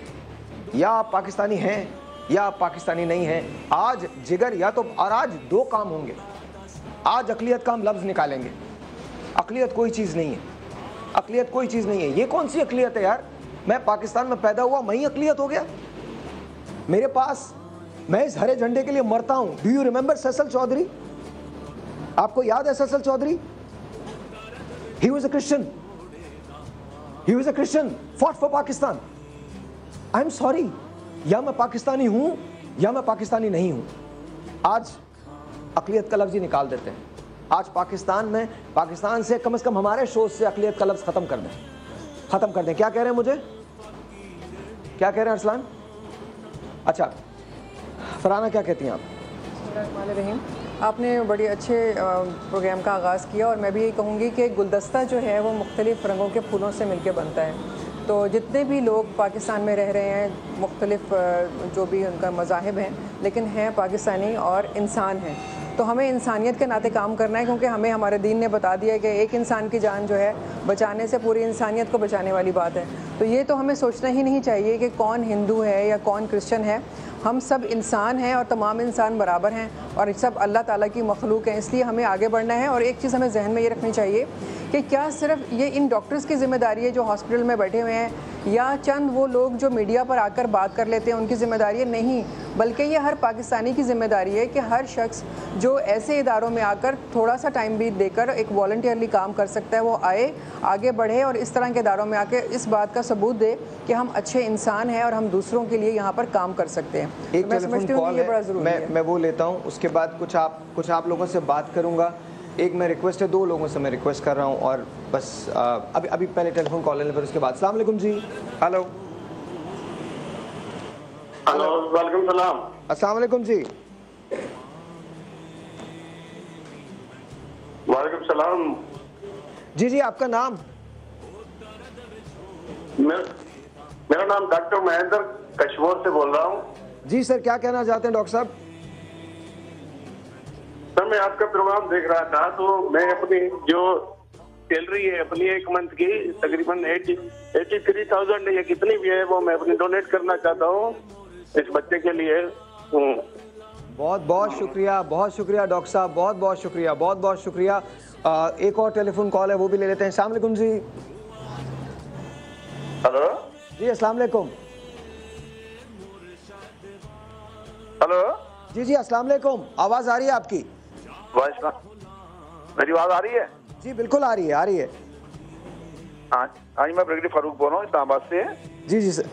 या आप पाकिस्तानी हैं या आप पाकिस्तानी नहीं हैं। आज जिगर या तो, और आज दो काम होंगे, आज अक़लियत का हम लफ्ज़ निकालेंगे। अक़लियत कोई चीज़ नहीं है, अक़लियत कोई चीज़ नहीं है। ये कौन सी अक़लियत है यार? मैं पाकिस्तान में पैदा हुआ, मैं ही अक़लियत हो गया? मेरे पास, मैं इस हरे झंडे के लिए मरता हूँ। डू यू रिमेंबर सैसल चौधरी? आपको याद है सैसल Chaudhary? He was a Christian. He was a Christian, fought for Pakistan. I'm sorry, या मैं पाकिस्तानी हूँ या मैं पाकिस्तानी नहीं हूँ। आज अक़लियत का लफ्ज़ ही निकाल देते हैं। आज पाकिस्तान से कम हमारे शोज से अक़लियत का लफ्ज़ ख़त्म कर दें। क्या कह रहे हैं मुझे, क्या कह रहे हैं अरसलान? अच्छा फरहाना क्या कहती हैं आप? रहीम, आपने बड़ी अच्छे प्रोग्राम का आगाज़ किया और मैं भी यही कहूँगी कि गुलदस्ता जो है वो मुख्तलिफ़ रंगों के फूलों से मिलकर बनता है। तो जितने भी लोग पाकिस्तान में रह रहे हैं, मुख्तलिफ़ जो भी उनका मज़ाहिब हैं, लेकिन हैं पाकिस्तानी और इंसान हैं, तो हमें इंसानियत के नाते काम करना है, क्योंकि हमें हमारे दीन ने बता दिया है कि एक इंसान की जान जो है बचाने से पूरी इंसानियत को बचाने वाली बात है। तो ये तो हमें सोचना ही नहीं चाहिए कि कौन हिंदू है या कौन क्रिश्चियन है। हम सब इंसान हैं और तमाम इंसान बराबर हैं और सब अल्लाह ताला की मखलूक हैं, इसलिए हमें आगे बढ़ना है। और एक चीज़ हमें जहन में ये रखनी चाहिए कि क्या सिर्फ ये इन डॉक्टर्स की ज़िम्मेदारी है जो हॉस्पिटल में बैठे हुए हैं, या चंद वो लोग जो मीडिया पर आकर बात कर लेते हैं उनकी ज़िम्मेदारी है? नहीं, बल्कि ये हर पाकिस्तानी की ज़िम्मेदारी है कि हर शख्स जो ऐसे इदारों में आकर थोड़ा सा टाइम भी देकर एक वॉलंटियरली काम कर सकता है, वो आए, आगे बढ़े और इस तरह के इदारों में आके इस बात का सबूत दे कि हम अच्छे इंसान हैं और हम दूसरों के लिए यहाँ पर काम कर सकते हैं। एक टेलीफोन कॉल है, मैं वो लेता हूँ, उसके बाद कुछ आप लोगों से बात करूँगा। एक मैं रिक्वेस्ट है, 2 लोगों से मैं रिक्वेस्ट कर रहा हूँ और बस अभी पहले टेलीफोन कॉल लेने पर उसके बाद। अस्सलाम वालेकुम जी। हेलो वालेकुम सलाम। अस्सलाम वालेकुम जी। वालेकुम सलाम। जी आपका नाम? मेरा नाम डॉक्टर महेंद्र कशमोर से बोल रहा हूँ। जी सर, क्या कहना चाहते हैं डॉक्टर साहब? सर मैं आपका प्रोग्राम देख रहा था, तो मैं अपनी जो सैलरी है अपनी एक मंथ की तकरीबन 83,000 या कितनी भी है वो मैं अपनी डोनेट करना चाहता हूँ इस बच्चे के लिए। बहुत शुक्रिया डॉक्टर साहब, बहुत शुक्रिया। एक और टेलीफोन कॉल है, वो भी ले लेते हैं। अस्सलाम वालेकुम जी। हेलो जी अस्सलाम वालेकुम। हेलो जी अस्सलाम वालेकुम। आवाज़ आ रही है आपकी? मेरी आवाज़ आ रही है? जी बिल्कुल आ रही है। हाँ मैं ब्रिगेडियर फारूक बोल रहा हूँ इस्लामाबाद से। जी सर।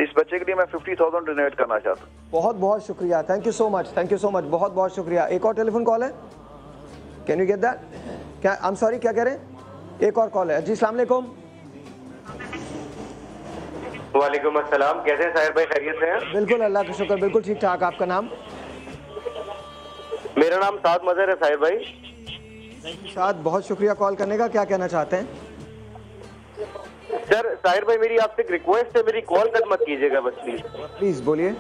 इस बच्चे के लिए मैं 50,000 डोनेट करना चाहता हूँ। बहुत शुक्रिया, थैंक यू सो मच, बहुत शुक्रिया। एक और टेलीफोन कॉल है, कैन यू गेट दैट? क्या आई एम सॉरी, क्या कह रहे हैं? एक और कॉल है। जी अस्सलाम वालेकुम। वालेकुम अस्सलाम, कैसे हैं साहिर भाई, खैरियत से हैं? बिल्कुल अल्लाह का शुक्र, बिल्कुल ठीक ठाक। आपका नाम? मेरा नाम साद मजहर है साहिर भाई। साद, बहुत शुक्रिया कॉल करने का। क्या कहना चाहते हैं? सर साहिर भाई मेरी आपसे एक रिक्वेस्ट है, मेरी कॉल कट मत कीजिएगा बस प्लीज बोलिए।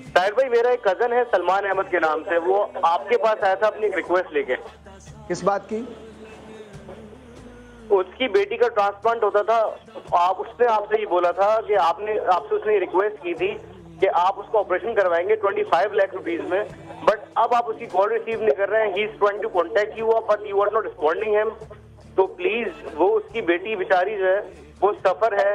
साहिर भाई मेरा एक कजन है सलमान अहमद के नाम से, वो आपके पास आया था अपनी एक रिक्वेस्ट लेके। किस बात की? उसकी बेटी का ट्रांसप्लांट होता था, उसने आपसे ये बोला था कि आपसे उसने रिक्वेस्ट की थी कि आप उसका ऑपरेशन करवाएंगे 25 लाख रुपीज में, बट अब आप उसकी कॉल रिसीव नहीं कर रहे हैं। He is trying to contact you but you are not responding him. तो प्लीज, वो उसकी बेटी बेचारी जो है वो सफर है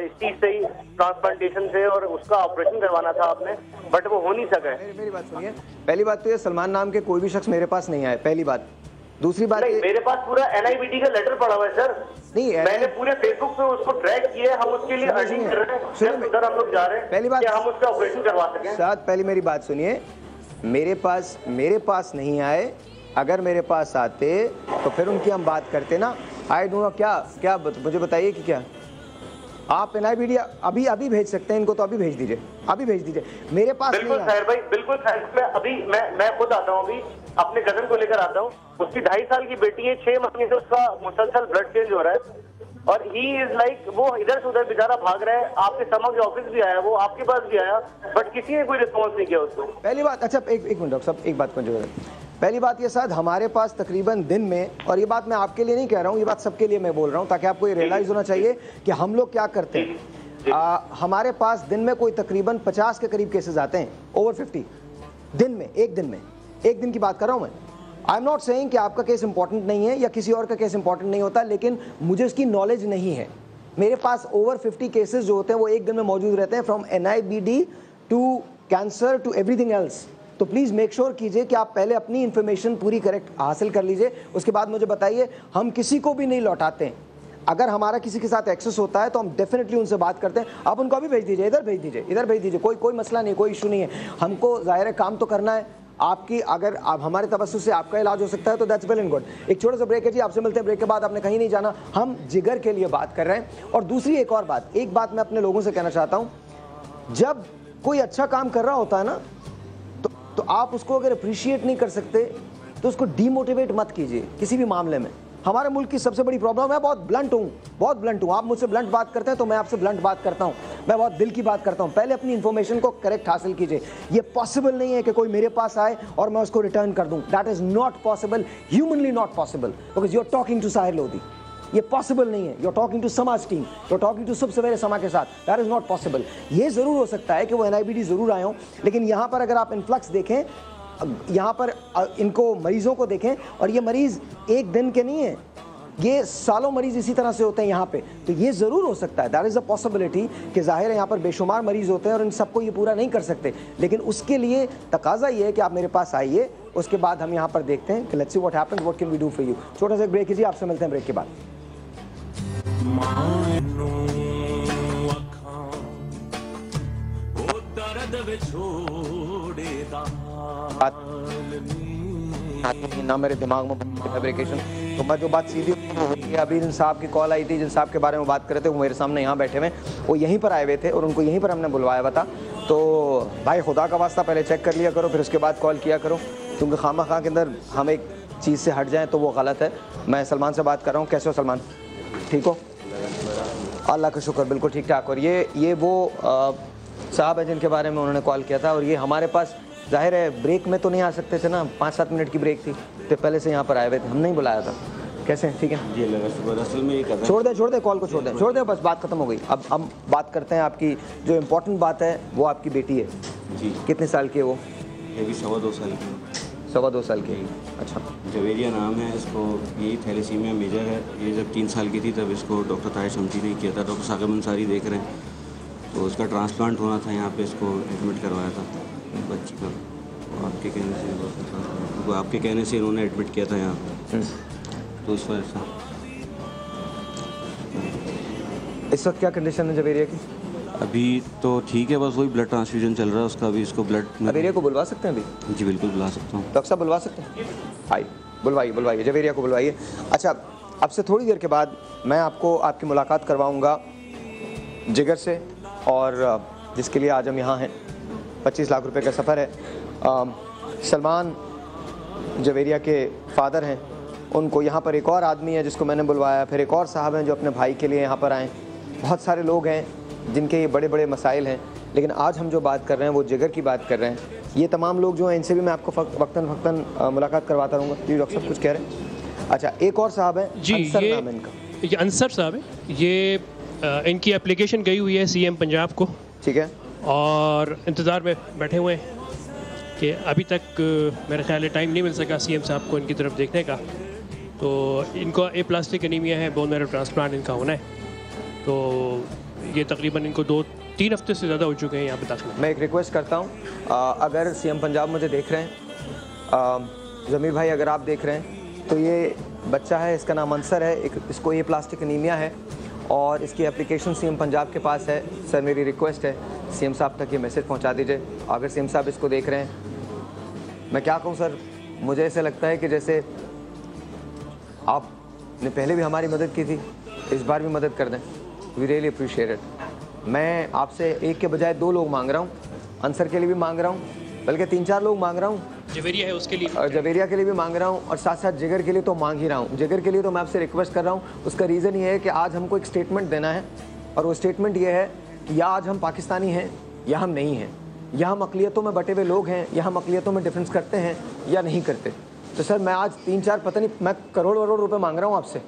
इस चीज से ही, ट्रांसप्लांटेशन से, और उसका ऑपरेशन करवाना था आपने, बट वो हो नहीं सका है। मेरी बात सुनिए, पहली बात तो ये सलमान नाम के कोई भी शख्स मेरे पास नहीं आया, पहली बात। दूसरी बात, मेरे पास पूरा NIBT का लेटर पड़ा हुआ है सर। नहीं, मैंने पूरे फेसबुक पे उसको ट्रैक किया, हम उसके लिए अर्निंग कर रहे हैं, उधर हम लोग जा रहे हैं। पहली बात, हम उसका ऑपरेशन करवा सकें। साथ पहली मेरी बात सुनिए, मेरे पास नहीं आए। अगर मेरे पास आते तो फिर उनकी हम बात करते ना। आई डोंट नो क्या मुझे बताइए कि क्या आप NIBT अभी भेज सकते हैं इनको, तो अभी भेज दीजिए। मेरे पास बिल्कुल साहिर भाई, बिल्कुल साहिर, मैं खुद आता हूँ, अभी अपने कजन को लेकर आता हूँ। उसकी 2.5 साल की बेटी है, 6 महीने से उसका मुसलसल ब्लड चेंज हो रहा है और ही इज लाइक, वो इधर से उधर बेचारा भाग रहा है। आपके समक्ष ऑफिस भी आया, वो आपके पास भी आया, बट किसी ने कोई रिस्पॉन्स नहीं किया उसको। पहली बात, अच्छा एक मिनट डॉक्टर साहब, एक बात मुझे, पहली बात ये साथ हमारे पास तकरीबन दिन में, और ये बात मैं आपके लिए नहीं कह रहा हूँ, ये बात सबके लिए मैं बोल रहा हूँ ताकि आपको ये रियलाइज होना चाहिए कि हम लोग क्या करते हैं। हमारे पास दिन में कोई तकरीबन 50 के करीब केसेस आते हैं, ओवर 50 दिन में, एक दिन की बात कर रहा हूँ मैं। आई एम नॉट सेइंग कि आपका केस इंपॉर्टेंट नहीं है या किसी और का केस इंपॉर्टेंट नहीं होता, लेकिन मुझे उसकी नॉलेज नहीं है। मेरे पास ओवर 50 केसेस जो होते हैं वो एक दिन में मौजूद रहते हैं, from NIBD to cancer to everything else. तो प्लीज़ मेक श्योर कीजिए कि आप पहले अपनी इन्फॉर्मेशन पूरी करेक्ट हासिल कर लीजिए, उसके बाद मुझे बताइए। हम किसी को भी नहीं लौटाते हैं। अगर हमारा किसी के साथ एक्सेस होता है तो हम डेफिनेटली उनसे बात करते हैं। आप उनको अभी भेज दीजिए, इधर भेज दीजिए, इधर भेज दीजिए, कोई मसला नहीं, कोई इशू नहीं है। हमको ज़ाहिर है काम तो करना है आपकी, अगर आप हमारे तवज्जुह से आपका इलाज हो सकता है तो दैट्स वेल एंड गुड। एक छोटा सा ब्रेक है जी, आपसे मिलते हैं ब्रेक के बाद। आपने कहीं नहीं जाना, हम जिगर के लिए बात कर रहे हैं। और दूसरी एक और बात, एक बात मैं अपने लोगों से कहना चाहता हूँ, जब कोई अच्छा काम कर रहा होता है ना तो आप उसको अगर अप्रिशिएट नहीं कर सकते तो उसको डीमोटिवेट मत कीजिए किसी भी मामले में। हमारे मुल्क की सबसे बड़ी प्रॉब्लम है, बहुत ब्लंट हूँ, आप मुझसे ब्लंट बात करते हैं तो मैं आपसे ब्लंट बात करता हूँ, मैं बहुत दिल की बात करता हूँ। पहले अपनी इन्फॉर्मेशन को करेक्ट हासिल कीजिए। ये पॉसिबल नहीं है कि कोई मेरे पास आए और मैं उसको रिटर्न कर दूँ। That is not possible, humanly not possible, because you are talking to Sahir Lodhi. ये पॉसिबल नहीं है। You are talking to Samaa team, you are talking to Subah Savere समा के साथ, दैट इज़ नॉट पॉसिबल। ये ज़रूर हो सकता है कि वो NIBD ज़रूर आए हों, लेकिन यहाँ पर अगर आप इन्फ्लक्स देखें, यहाँ पर इनको मरीज़ों को देखें, और ये मरीज़ एक दिन के नहीं है, ये सालों मरीज़ इसी तरह से होते हैं यहाँ पे। तो ये ज़रूर हो सकता है, दैट इज़ अ पॉसिबिलिटी कि ज़ाहिर है यहाँ पर बेशुमार मरीज़ होते हैं और इन सबको ये पूरा नहीं कर सकते। लेकिन उसके लिए तकाजा ये है कि आप मेरे पास आइए, उसके बाद हम यहाँ पर देखते हैं कि let's see what happens, what can we do for you. छोटा सा ब्रेक कीजिए, आपसे मिलते हैं ब्रेक के बाद। ना मेरे दिमाग में फैब्रिकेशन, तो मैं जो बात सीधी अभी जिन साहब की कॉल आई थी, जिन साहब के बारे में बात कर रहे थे, वो मेरे सामने यहाँ बैठे हुए, वो यहीं पर आए हुए थे और उनको यहीं पर हमने बुलवाया हुआ था। तो भाई खुदा का वास्ता पहले चेक कर लिया करो, फिर उसके बाद कॉल किया करो, क्योंकि खामा के अंदर हम एक चीज़ से हट जाएँ तो वो गलत है। मैं सलमान से बात कर रहा हूँ। कैसे हो सलमान? ठीक हो? अल्लाह का शुक्र, बिल्कुल ठीक ठाक। और ये वो साहब है जिनके बारे में उन्होंने कॉल किया था, और ये हमारे पास जाहिर है ब्रेक में तो नहीं आ सकते थे ना, 5-7 मिनट की ब्रेक थी, तो पहले से यहाँ पर आए हुए थे, हम नहीं बुलाया था। कैसे हैं? ठीक है जी, असल में ये छोड़ दे कॉल को, छोड़ दे, बस बात खत्म हो गई। अब हम बात करते हैं, आपकी जो इम्पोर्टेंट बात है वो आपकी बेटी है जी। कितने साल की है वो? ये भी 2.25 साल की। 2.25 साल की। अच्छा, जवेरिया नाम है इसको। यही थैलेसीमिया मेजर है। ये जब 3 साल की थी तब इसको डॉक्टर ताहिर शमसी ने किया था, डॉक्टर साकिब अंसारी देख रहे हैं, तो उसका ट्रांसप्लांट होना था, यहाँ पे इसको एडमिट करवाया था बच्ची का। आपके कहने से इन्होंने एडमिट किया था यहाँ, तो उस वजह से। इस वक्त क्या कंडीशन है जवेरिया की? अभी तो ठीक है, बस वही ब्लड ट्रांसफ्यूजन चल रहा है उसका। अभी इसको ब्लड। जवेरिया को बुलवा सकते हैं अभी? जी बिल्कुल बुला सकता हूँ। डॉक्टर साहब बुलवा सकते हैं? आइए, बुलवाइए जवेरिया को बुलवाइए। अच्छा, अब से थोड़ी देर के बाद मैं आपको आपकी मुलाकात करवाऊँगा जिगर से, और जिसके लिए आज हम यहाँ हैं। 25 लाख रुपए का सफ़र है। सलमान जवेरिया के फादर हैं, उनको यहाँ पर एक और आदमी है जिसको मैंने बुलवाया, फिर एक और साहब हैं जो अपने भाई के लिए यहाँ पर आए। बहुत सारे लोग हैं जिनके ये बड़े बड़े मसाइल हैं, लेकिन आज हम जो बात कर रहे हैं वो जिगर की बात कर रहे हैं। ये तमाम लोग जो हैं इनसे भी मैं आपको वक्तन मुलाकात करवाता रहूँगा। जी डॉक्टर साहब कुछ कह रहे हैं? अच्छा, एक और साहब है जी, ये नाम है इनका। ये अंसर साहब है, ये इनकी एप्लीकेशन गई हुई है CM पंजाब को। ठीक है, और इंतज़ार में बैठे हुए हैं कि अभी तक मेरे ख्याल है टाइम नहीं मिल सका CM साहब को इनकी तरफ देखने का। तो इनको एप्लास्टिक एनीमिया है, बोन मैरो ट्रांसप्लांट इनका होना है। तो ये तकरीबन इनको 2-3 हफ्ते से ज़्यादा हो चुके हैं यहाँ पे दाखिल। मैं एक रिक्वेस्ट करता हूँ, अगर CM पंजाब मुझे देख रहे हैं, ज़मीर भाई अगर आप देख रहे हैं, तो ये बच्चा है, इसका नाम अंसर है, इसको ये प्लास्टिक एनीमिया है और इसकी एप्लीकेशन CM पंजाब के पास है। सर मेरी रिक्वेस्ट है CM साहब तक ये मैसेज पहुँचा दीजिए। अगर CM साहब इसको देख रहे हैं, मैं क्या कहूँ सर, मुझे ऐसे लगता है कि जैसे आपने पहले भी हमारी मदद की थी, इस बार भी मदद कर दें। We really appreciate it. मैं आपसे एक के बजाय 2 लोग मांग रहा हूँ, अंसर के लिए भी मांग रहा हूँ, बल्कि 3-4 लोग मांग रहा हूँ, जवेरिया है उसके लिए, और जवेरिया के लिए भी मांग रहा हूँ, और साथ साथ जिगर के लिए तो मांग ही रहा हूँ। जिगर के लिए तो मैं आपसे रिक्वेस्ट कर रहा हूँ। उसका रीज़न ये है कि आज हमको एक स्टेटमेंट देना है, और वो स्टेटमेंट ये है कि या आज हम पाकिस्तानी हैं या हम नहीं हैं, या हम अक़लियतों में बटे हुए लोग हैं, या हम अक़लियतों में डिफरेंस करते हैं या नहीं करते। तो सर मैं आज 3-4 पता नहीं, मैं करोड़ रुपए मांग रहा हूँ आपसे,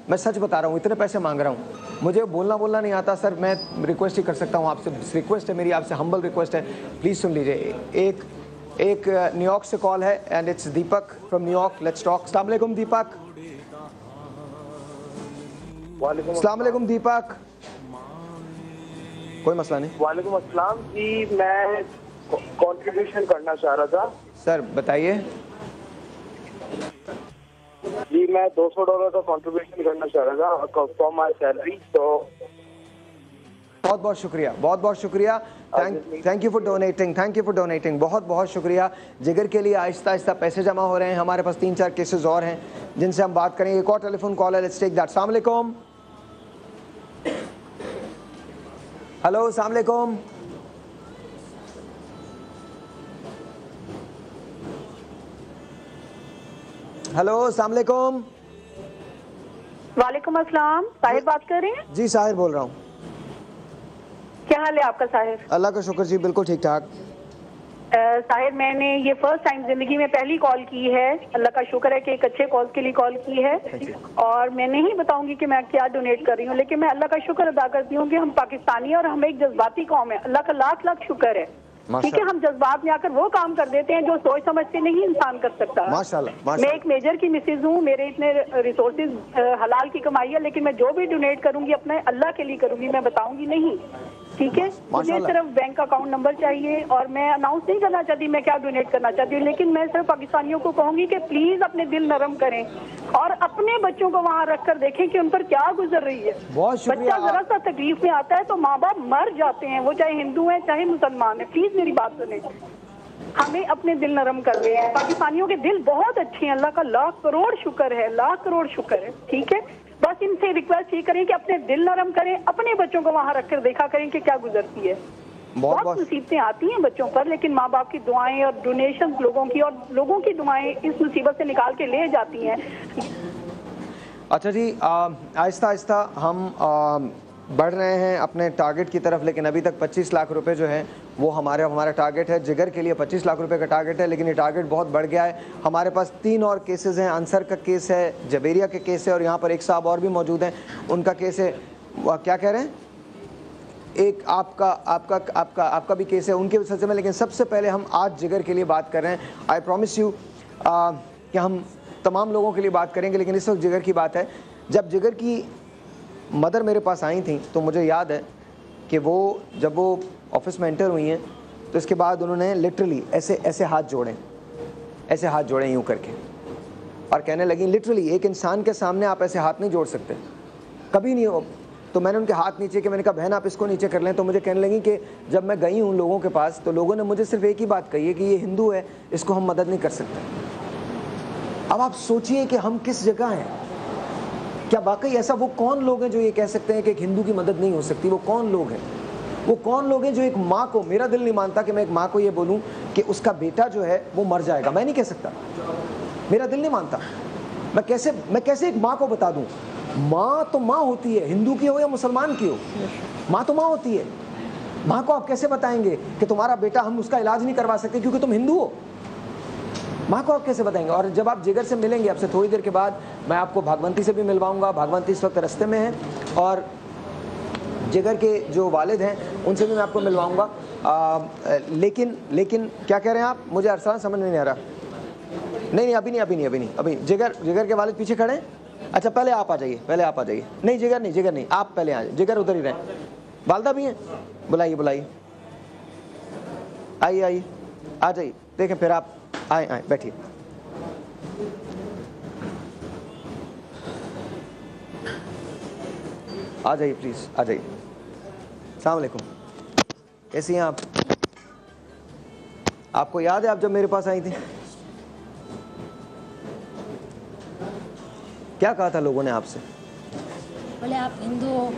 मैं सच बता रहा हूँ, इतने पैसे मांग रहा हूँ। मुझे बोलना नहीं आता सर, मैं रिक्वेस्ट ही कर सकता हूँ आपसे, रिक्वेस्ट है मेरी आपसे, हम्बल रिक्वेस्ट है, प्लीज़ सुन लीजिए। एक न्यूयॉर्क से कॉल है, and it's Deepak from New York. Let's talk. अस्सलाम वालेकुम दीपक। अस्सलाम वालेकुम दीपक। कोई मसला नहीं। वालेकुम अस्सलाम जी, मैं कंट्रीब्यूशन करना चाह रहा था। सर बताइए। जी जी मैं $200 का कंट्रीब्यूशन करना चाह रहा था फॉर माय सैलरी। तो बहुत बहुत शुक्रिया, बहुत बहुत शुक्रिया। Thank you for donating, thank you for donating, बहुत बहुत शुक्रिया। जिगर के लिए आहिस्ता आहिस्ता पैसे जमा हो रहे हैं। हमारे पास 3-4 केसेस और हैं जिनसे हम बात करेंगे। एक और टेलीफोन कॉल है, लेट्स टेक दैट। अस्सलाम वालेकुम। हेलो, अस्सलाम वालेकुम। हेलो, अस्सलाम वालेकुम। वालेकुम अस्सलाम। साहिर बात कर रहे हैं? जी साहिर बोल रहा हूँ। क्या हाल है आपका साहिर? अल्लाह का शुक्र जी, बिल्कुल ठीक ठाक। साहिर मैंने ये फर्स्ट टाइम जिंदगी में पहली कॉल की है। अल्लाह का शुक्र है कि एक अच्छे कॉज के लिए कॉल की है। और मैं नहीं बताऊंगी कि मैं क्या डोनेट कर रही हूँ, लेकिन मैं अल्लाह का शुक्र अदा करती हूँ कि हम पाकिस्तानी और हम एक जज्बाती कौम है। अल्लाह का लाख लाख शुक्र है। ठीक है, हम जज्बात में आकर वो काम कर देते हैं जो सोच समझ से नहीं इंसान कर सकता। माशाल्लाह। मैं एक मेजर की मिसेज हूँ, मेरे इतने रिसोर्सेज हलाल की कमाई है, लेकिन मैं जो भी डोनेट करूंगी अपने अल्लाह के लिए करूंगी, मैं बताऊंगी नहीं। ठीक है, मुझे सिर्फ बैंक अकाउंट नंबर चाहिए और मैं अनाउंस नहीं करना चाहती मैं क्या डोनेट करना चाहती हूँ, लेकिन मैं सिर्फ पाकिस्तानियों को कहूंगी कि प्लीज अपने दिल नरम करें और अपने बच्चों को वहाँ रख कर देखें कि उन पर क्या गुजर रही है। बच्चा जरा सा तकलीफ में आता है तो माँ बाप मर जाते हैं, वो चाहे हिंदू है चाहे मुसलमान है। प्लीज मेरी बात सुने, हमें अपने दिल नरम कर रहे हैं। पाकिस्तानियों के दिल बहुत अच्छे हैं, अल्लाह का लाख करोड़ शुक्र है, लाख करोड़ शुक्र है। ठीक है, बस इनसे रिक्वेस्ट ये करें कि अपने दिल नरम करें, अपने बच्चों को वहाँ रखकर देखा करें कि क्या गुजरती है। बहुत मुसीबतें आती हैं बच्चों पर, लेकिन माँ बाप की दुआएं और डोनेशन लोगों की और लोगों की दुआएं इस मुसीबत से निकाल के ले जाती हैं। अच्छा जी, आहिस्ता आहिस्ता हम बढ़ रहे हैं अपने टारगेट की तरफ, लेकिन अभी तक 25 लाख रुपए जो है वो हमारा टारगेट है। जिगर के लिए 25 लाख रुपए का टारगेट है, लेकिन ये टारगेट बहुत बढ़ गया है। हमारे पास 3 और केसेस हैं। अंसर का केस है, जबेरिया के केस है, और यहाँ पर एक साहब और भी मौजूद हैं, उनका केस है। क्या कह रहे हैं? एक आपका भी केस है उनके सिलसिले में। लेकिन सबसे पहले हम आज जिगर के लिए बात कर रहे हैं। आई प्रॉमिस यू कि हम तमाम लोगों के लिए बात करेंगे, लेकिन इस वक्त जिगर की बात है। जब जिगर की मदर मेरे पास आई थी तो मुझे याद है कि जब वो ऑफिस में एंटर हुई हैं तो इसके बाद उन्होंने लिटरली ऐसे हाथ जोड़े यूँ करके, और कहने लगी लिटरली एक इंसान के सामने आप ऐसे हाथ नहीं जोड़ सकते, कभी नहीं हो। तो मैंने उनके हाथ नीचे किए, मैंने कहा बहन आप इसको नीचे कर लें। तो मुझे कहने लगी कि जब मैं गई हूँ लोगों के पास तो लोगों ने मुझे सिर्फ एक ही बात कही है कि ये हिंदू है, इसको हम मदद नहीं कर सकते। अब आप सोचिए कि हम किस जगह हैं। क्या वाकई ऐसा वो कौन लोग हैं जो ये कह सकते हैं कि एक हिंदू की मदद नहीं हो सकती? वो कौन लोग हैं? वो कौन लोग हैं जो एक माँ को, मेरा दिल नहीं मानता कि मैं एक माँ को ये बोलूँ कि उसका बेटा जो है वो मर जाएगा, मैं नहीं कह सकता, मेरा दिल नहीं मानता। मैं कैसे एक माँ को बता दूँ? माँ तो माँ होती है, हिंदू की हो या मुसलमान की हो, माँ तो माँ होती है। माँ को आप कैसे बताएंगे कि तुम्हारा बेटा हम उसका इलाज नहीं करवा सकते क्योंकि तुम हिंदू हो? माँ को आप कैसे बताएंगे? और जब आप जिगर से मिलेंगे, आपसे थोड़ी देर के बाद मैं आपको भागवंती से भी मिलवाऊंगा। भागवंती इस वक्त रास्ते में है, और जिगर के जो वालिद हैं उनसे भी मैं आपको मिलवाऊंगा। लेकिन क्या कह रहे हैं आप? मुझे अरसलान समझ नहीं आ रहा। नहीं, अभी नहीं। जिगर के वालिद पीछे खड़े हैं। अच्छा, पहले आप आ जाइए। नहीं जिगर नहीं, आप पहले आ जाइए। जिगर उधर ही रहें। वालदा भी हैं, बुलाइए। आइए, आ जाइए। देखें फिर आप आए, बैठिए। आ जाइए प्लीज, आ जाइए। अस्सलाम वालेकुम, कैसी हैं आप? आपको याद है आप जब मेरे पास आई थी क्या कहा था लोगों ने आपसे? बोले आप हिंदू हो,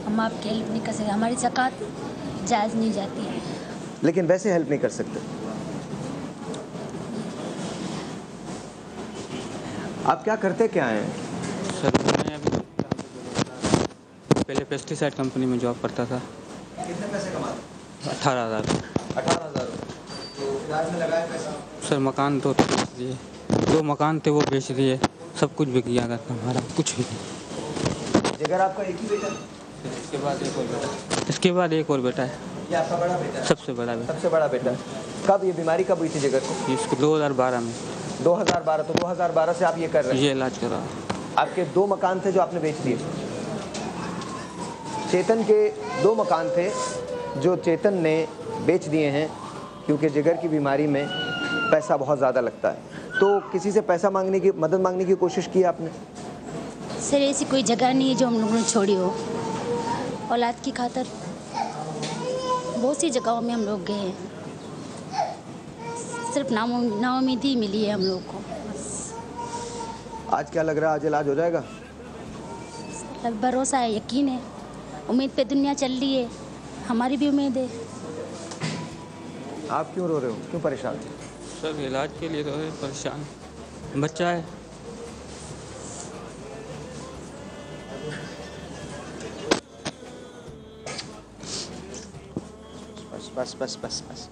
हम आपकी हेल्प नहीं कर सकते, हमारी ज़कात जायज़ नहीं जाती है। लेकिन वैसे हेल्प नहीं कर सकते। आप क्या करते क्या हैं? सर मैं अभी पहले पेस्टिसाइड कंपनी में जॉब करता था। कितने पैसे कमाते? 18,000। 18,000। तो इलाज में लगाए पैसा? सर मकान तो बेच दिए, 2 मकान थे वो बेच दिए, सब कुछ बिक गया था हमारा, कुछ भी नहीं। जिगर आपका एक ही बेटा? इसके बाद एक और बेटा है। ये आपका बड़ा बेटा है? सबसे बड़ा बेटा। कब ये बीमारी कब हुई थी जिगर को? इसको 2012 में। 2012। तो 2012 से आप ये कर रहे हैं? ये इलाज करा। आपके 2 मकान थे जो आपने बेच दिए? चेतन के 2 मकान थे जो चेतन ने बेच दिए हैं, क्योंकि जिगर की बीमारी में पैसा बहुत ज़्यादा लगता है। तो किसी से पैसा मांगने की, मदद मांगने की कोशिश की आपने? सर ऐसी कोई जगह नहीं है जो हम लोगों ने छोड़ी हो। औलाद की खातिर बहुत सी जगहों में हम लोग गए हैं, सिर्फ नाउम्मीदी मिली है हम लोग को। आज क्या लग रहा है, आज इलाज हो जाएगा? भरोसा है, यकीन है, उम्मीद पे दुनिया चल रही है, हमारी भी उम्मीद है। आप क्यों रो रहे हो, क्यों परेशान? सर इलाज के लिए तो है परेशान, बच्चा है। बस बस बस बस,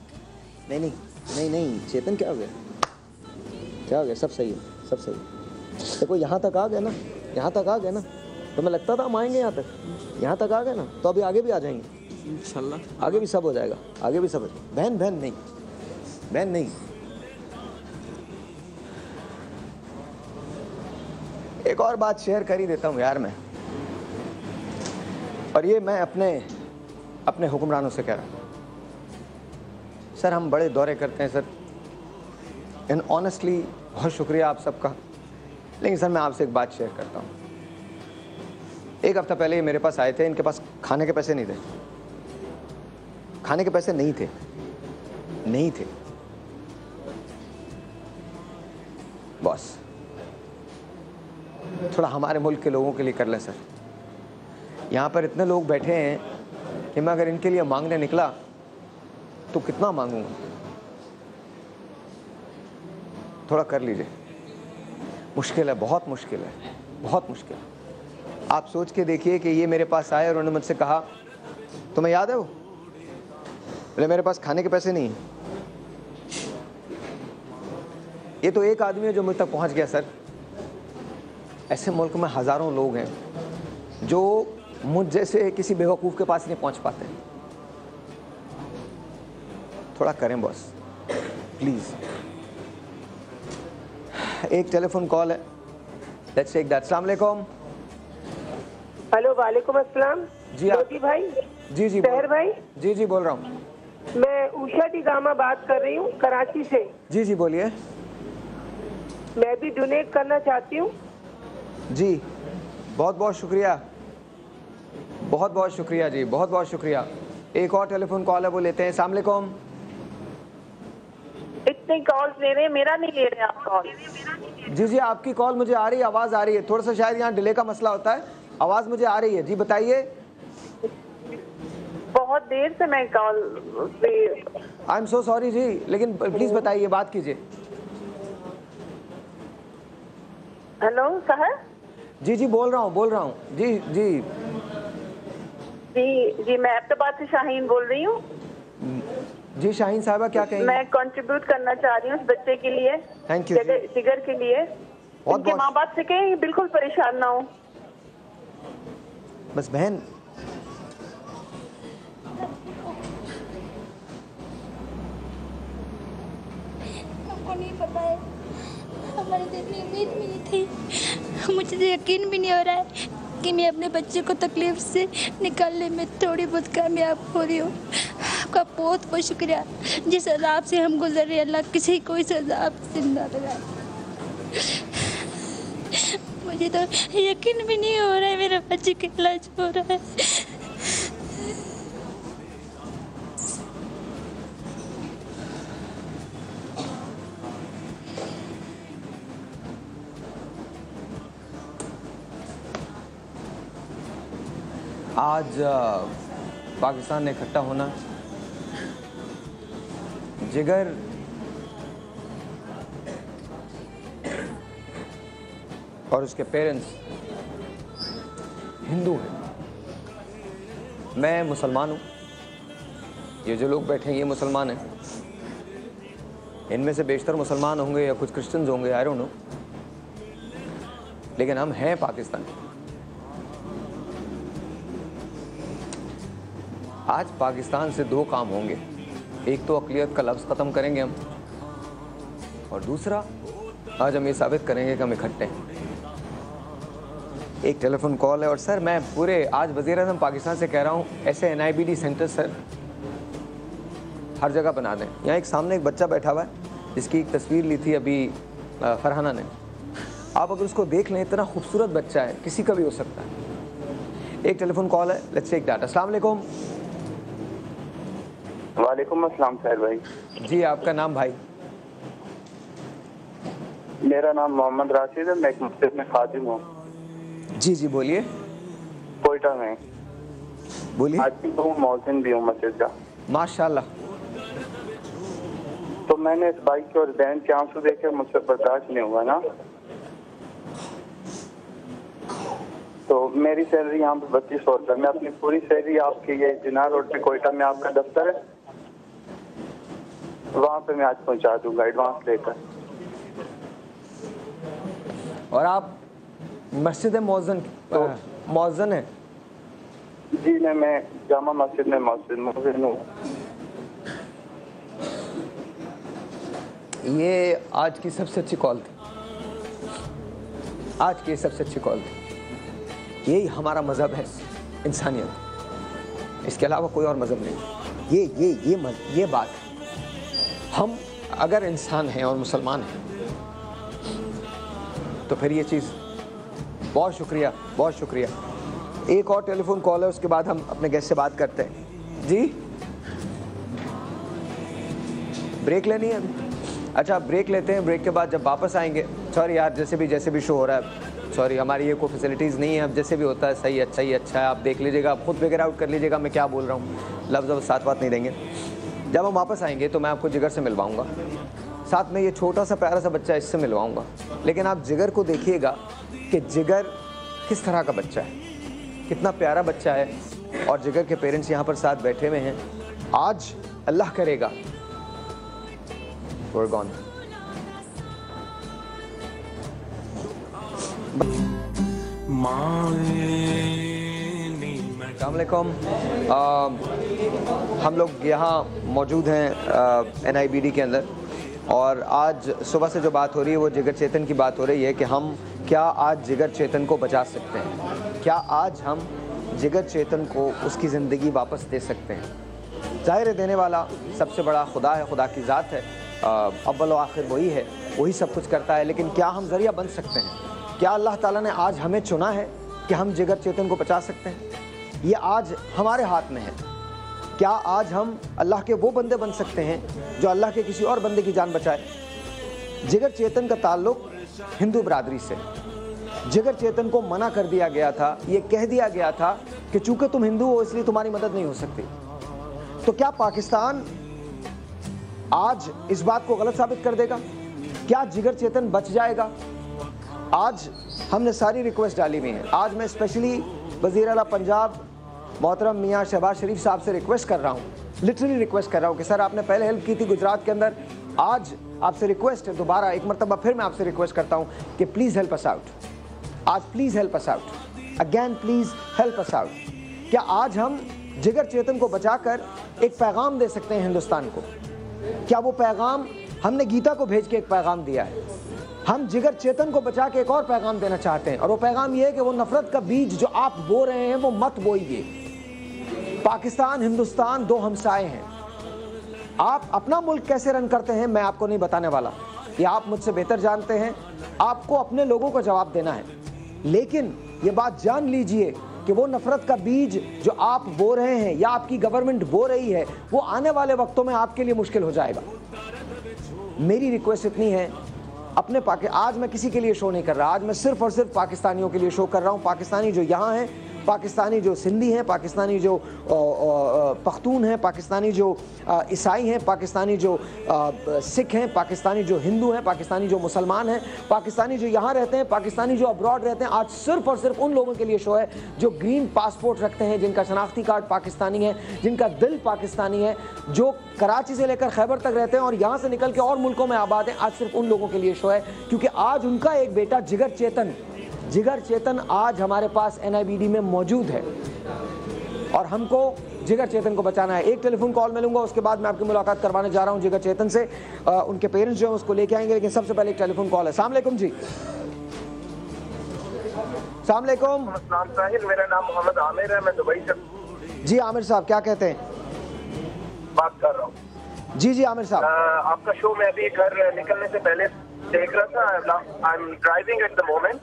नहीं नहीं नहीं नहीं चेतन, क्या हो गया, क्या हो गया? सब सही है, सब सही है। देखो यहाँ तक आ गए ना, यहाँ तक आ गए ना, तो मैं लगता था हम आएंगे यहाँ तक आ गए ना, तो अभी आगे भी आ जाएंगे इंशाल्लाह। आगे भी सब हो जाएगा, आगे भी सब हो जाएगा। बहन बहन नहीं, बहन नहीं। एक और बात शेयर कर ही देता हूँ यार मैं, और ये मैं अपने हुक्मरानों से कह रहा हूँ। सर हम बड़े दौरे करते हैं सर, एंड ऑनेस्टली बहुत शुक्रिया आप सबका, लेकिन सर मैं आपसे एक बात शेयर करता हूँ। एक हफ्ता पहले ये मेरे पास आए थे, इनके पास खाने के पैसे नहीं थे, खाने के पैसे नहीं थे, नहीं थे बॉस। थोड़ा हमारे मुल्क के लोगों के लिए कर लें सर। यहाँ पर इतने लोग बैठे हैं कि मैं अगर इनके लिए मांगने निकला तो कितना मांगूंगा, थोड़ा कर लीजिए। मुश्किल है, बहुत मुश्किल है, बहुत मुश्किल है। आप सोच के देखिए कि ये मेरे पास आए और उन्होंने मुझसे कहा, तुम्हें याद है वो, बोले मेरे पास खाने के पैसे नहीं है। ये तो एक आदमी है जो मुझ तक पहुंच गया सर। ऐसे मुल्क में हज़ारों लोग हैं जो मुझ जैसे किसी बेवकूफ़ के पास नहीं पहुंच पाते। थोड़ा करें बॉस प्लीज़। एक टेलीफोन कॉल है, लेट्स टेक दैट। अस्सलाम वालेकुम। हेलो, वालेकुम अस्सलाम। जी आप भाई? जी जी सहर भाई? जी जी बोल रहा हूँ। मैं उषा टिगामा बात कर रही हूँ कराची से। जी जी बोलिए। मैं भी डोनेट करना चाहती हूँ। जी बहुत बहुत शुक्रिया, बहुत बहुत शुक्रिया जी, बहुत बहुत शुक्रिया। एक और टेलीफोन कॉल है, वो लेते हैं। अस्सलाम वालेकुम। इतनी कॉल्स ले रहे हैं, मेरा नहीं ले रहे आप कॉल। जी जी आपकी कॉल मुझे आ रही है, आवाज़ आ रही है। थोड़ा सा शायद यहाँ डिले का मसला होता है, आवाज़ मुझे आ रही है। जी बताइए। बहुत देर से मैं कॉल पे। आई एम सो सॉरी जी, लेकिन प्लीज़ बताइए, बात कीजिए। हेलो सहर? जी जी बोल रहा हूँ जी जी जी जी मैं अहमदाबाद से शाहीन बोल रही हूँ। जी शाहीन साहबा क्या कहेंगे? मैं कंट्रीब्यूट करना चाह रही हूँ उस बच्चे के लिए। Thank you. जिगर के लिए। उनके माँ बाप से कहें बिल्कुल परेशान ना हो। बस बहन, हमको नहीं पता है, हमारी तो इतनी उम्मीद भी नहीं थी। मुझे यकीन भी नहीं हो रहा है कि मैं अपने बच्चे को तकलीफ से निकालने में थोड़ी बहुत कामयाब हो रही हूँ। आपका बहुत बहुत शुक्रिया। जिस अज़ाब से हम गुजर रहे, अल्लाह किसी को इस अज़ाब से ना लगाए। मुझे तो यकीन भी नहीं हो रहा है मेरे बच्चे का इलाज हो रहा है। आज पाकिस्तान ने इकट्ठा होना, जिगर और उसके पेरेंट्स हिंदू हैं, मैं मुसलमान हूँ, ये जो लोग बैठे हैं ये मुसलमान हैं, इनमें से बेशतर मुसलमान होंगे या कुछ क्रिश्चियंस होंगे, आई डोंट नो, लेकिन हम हैं पाकिस्तानी। आज पाकिस्तान से दो काम होंगे, एक तो अक़लियत का लफ्ज़ ख़त्म करेंगे हम, और दूसरा आज हम ये साबित करेंगे कि हम इकट्ठे हैं। एक टेलीफोन कॉल है, और सर मैं पूरे आज वज़ीर-ए-आज़म पाकिस्तान से कह रहा हूँ, ऐसे NIBD सेंटर सर हर जगह बना दें। यहाँ एक सामने एक बच्चा बैठा हुआ है जिसकी एक तस्वीर ली थी अभी फरहाना ने, आप अगर उसको देख लें इतना खूबसूरत बच्चा है, किसी का भी हो सकता है। एक टेलीफोन कॉल है, लेट्स टेक दैट। अस्सलाम वालेकुम। वालेकुम अस्सलाम साहिर भाई। जी, आपका नाम भाई? मेरा नाम मोहम्मद राशिद है, मैं एक मस्जिद में खादिम हूँ। जी जी बोलिए। कोयटा में। बोलिए। आज भी हूँ, मौजिन भी हूँ मस्जिद का। माशाल्लाह। तो मैंने इस भाई के और बहन के आंसू देखे, मुझसे बर्दाश्त नहीं हुआ ना। तो मेरी सैलरी यहाँ पे 3200 रुपये, मैं अपनी पूरी सैलरी आपके ये जिना रोड पे कोयटा में आपका दफ्तर है, वहाँ पे मैं आज पहुँचा दूंगा एडवांस लेकर। और आप मस्जिद मौज़न है? जी मैं जामा मस्जिद में मौज़िन हूँ। ये आज की सबसे अच्छी कॉल थी, आज की सबसे अच्छी कॉल थी। यही हमारा मज़हब है, इंसानियत, इसके अलावा कोई और मज़हब नहीं। ये बात है। हम अगर इंसान हैं और मुसलमान हैं तो फिर ये चीज़, बहुत शुक्रिया, बहुत शुक्रिया। एक और टेलीफोन कॉल है, उसके बाद हम अपने गेस्ट से बात करते हैं। जी, ब्रेक लेनी है अभी? अच्छा, ब्रेक लेते हैं, ब्रेक के बाद जब वापस आएंगे, सॉरी यार जैसे भी शो हो रहा है, सॉरी हमारी ये कोई फैसिलिटीज़ नहीं है। अब जैसे भी होता है सही अच्छा है, आप देख लीजिएगा, आप खुद फिगर आउट कर लीजिएगा मैं क्या बोल रहा हूँ, लफ्ज़ साथ बात नहीं देंगे। जब हम वापस आएंगे तो मैं आपको जिगर से मिलवाऊँगा, साथ में ये छोटा सा प्यारा सा बच्चा इससे मिलवाऊँगा। लेकिन आप जिगर को देखिएगा कि जिगर किस तरह का बच्चा है, कितना प्यारा बच्चा है। और जिगर के पेरेंट्स यहाँ पर साथ बैठे हुए हैं। आज अल्लाह करेगा we're gone. अस्सलामुअलैकुम। हम लोग यहाँ मौजूद हैं NIBD के अंदर, और आज सुबह से जो बात हो रही है वो जिगर चेतन की बात हो रही है कि हम क्या आज जिगर चेतन को बचा सकते हैं, क्या आज हम जिगर चेतन को उसकी ज़िंदगी वापस दे सकते हैं। ज़ाहिर देने वाला सबसे बड़ा खुदा है, खुदा की ज़ात है, अव्वल व आखिर वही है, वही सब कुछ करता है। लेकिन क्या हम ज़रिया बन सकते हैं? क्या अल्लाह ताला ने आज हमें चुना है कि हम जिगर चेतन को बचा सकते हैं? ये आज हमारे हाथ में है। क्या आज हम अल्लाह के वो बंदे बन सकते हैं जो अल्लाह के किसी और बंदे की जान बचाए? जिगर चेतन का ताल्लुक हिंदू बरादरी से। जिगर चेतन को मना कर दिया गया था, ये कह दिया गया था कि चूँकि तुम हिंदू हो इसलिए तुम्हारी मदद नहीं हो सकती। तो क्या पाकिस्तान आज इस बात को गलत साबित कर देगा? क्या जिगर चेतन बच जाएगा? आज हमने सारी रिक्वेस्ट डाली हुई है। आज मैं स्पेशली वज़ीर आला पंजाब मोहतरम मियाँ शहबाज शरीफ साहब से रिक्वेस्ट कर रहा हूँ, लिटरली रिक्वेस्ट कर रहा हूँ कि सर आपने पहले हेल्प की थी गुजरात के अंदर, आज आपसे रिक्वेस्ट है दोबारा एक मरतबा फिर मैं आपसे रिक्वेस्ट करता हूँ कि प्लीज़ हेल्प अस आउट। आज please help us out, again please help us out. क्या आज हम जिगर चेतन को बचाकर एक पैगाम दे सकते हैं हिंदुस्तान को? क्या वो पैगाम हमने गीता को भेज के एक पैगाम दिया है, हम जिगर चेतन को बचा के एक और पैगाम देना चाहते हैं, और वो पैगाम ये है कि वो नफरत का बीज जो आप बो रहे हैं वो मत बोइए। पाकिस्तान हिंदुस्तान दो हमसाए हैं। आप अपना मुल्क कैसे रन करते हैं मैं आपको नहीं बताने वाला, ये आप मुझसे बेहतर जानते हैं, आपको अपने लोगों को जवाब देना है। लेकिन ये बात जान लीजिए कि वो नफरत का बीज जो आप बो रहे हैं या आपकी गवर्नमेंट बो रही है वो आने वाले वक्तों में आपके लिए मुश्किल हो जाएगा। मेरी रिक्वेस्ट इतनी है, अपने आज मैं किसी के लिए शो नहीं कर रहा, आज मैं सिर्फ और सिर्फ पाकिस्तानियों के लिए शो कर रहा हूँ। पाकिस्तानी जो यहाँ हैं, पाकिस्तानी जो सिंधी हैं, पाकिस्तानी जो पख्तून हैं, पाकिस्तानी जो ईसाई हैं, पाकिस्तानी जो सिख हैं, पाकिस्तानी जो हिंदू हैं, पाकिस्तानी जो मुसलमान हैं, पाकिस्तानी जो यहाँ रहते हैं, पाकिस्तानी जो अब्रॉड रहते हैं, आज सिर्फ और सिर्फ उन लोगों के लिए शो है जो ग्रीन पासपोर्ट रखते हैं, जिनका शनाख्ती कार्ड पाकिस्तानी है, जिनका दिल पाकिस्तानी है, जो कराची से लेकर खैबर तक रहते हैं और यहाँ से निकल के और मुल्कों में आबाद हैं। आज सिर्फ उन लोगों के लिए शो है क्योंकि आज उनका एक बेटा जिगर चेतन आज हमारे पास NIBD में मौजूद है और हमको जिगर चेतन को बचाना है। एक टेलीफोन कॉल मिलूंगा, उसके बाद मैं आपकी मुलाकात करवाने जा रहा हूं जिगर चेतन से। उनके पेरेंट्स जो हैं उसको लेके आएंगे, लेकिन सबसे पहले एक टेलीफोन कॉल है। अस्सलाम वालेकुम जी। अस्सलाम वालेकुम। मेरा नाम मोहम्मद आमिर है, मैं दुबई से। जी आमिर साहब क्या कहते हैं? बात कर रहा हूँ। जी आमिर साहब। आपका शो मैं अभी घर निकलने से पहले देख रहा था। I am driving at the moment.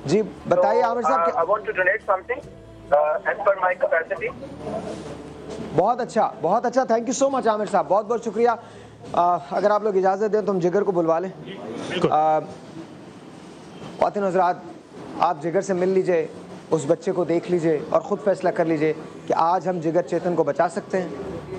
जी बताइए आमिर साहब। I want to donate something as per my capacity. बहुत अच्छा, thank you so much Aamir साहब, बहुत बहुत शुक्रिया। अगर आप लोग इजाज़त दें तो हम जिगर को बुलवा लें। ख़वातीन हज़रात, आप जिगर से मिल लीजिए, उस बच्चे को देख लीजिए और ख़ुद फैसला कर लीजिए कि आज हम जिगर चेतन को बचा सकते हैं।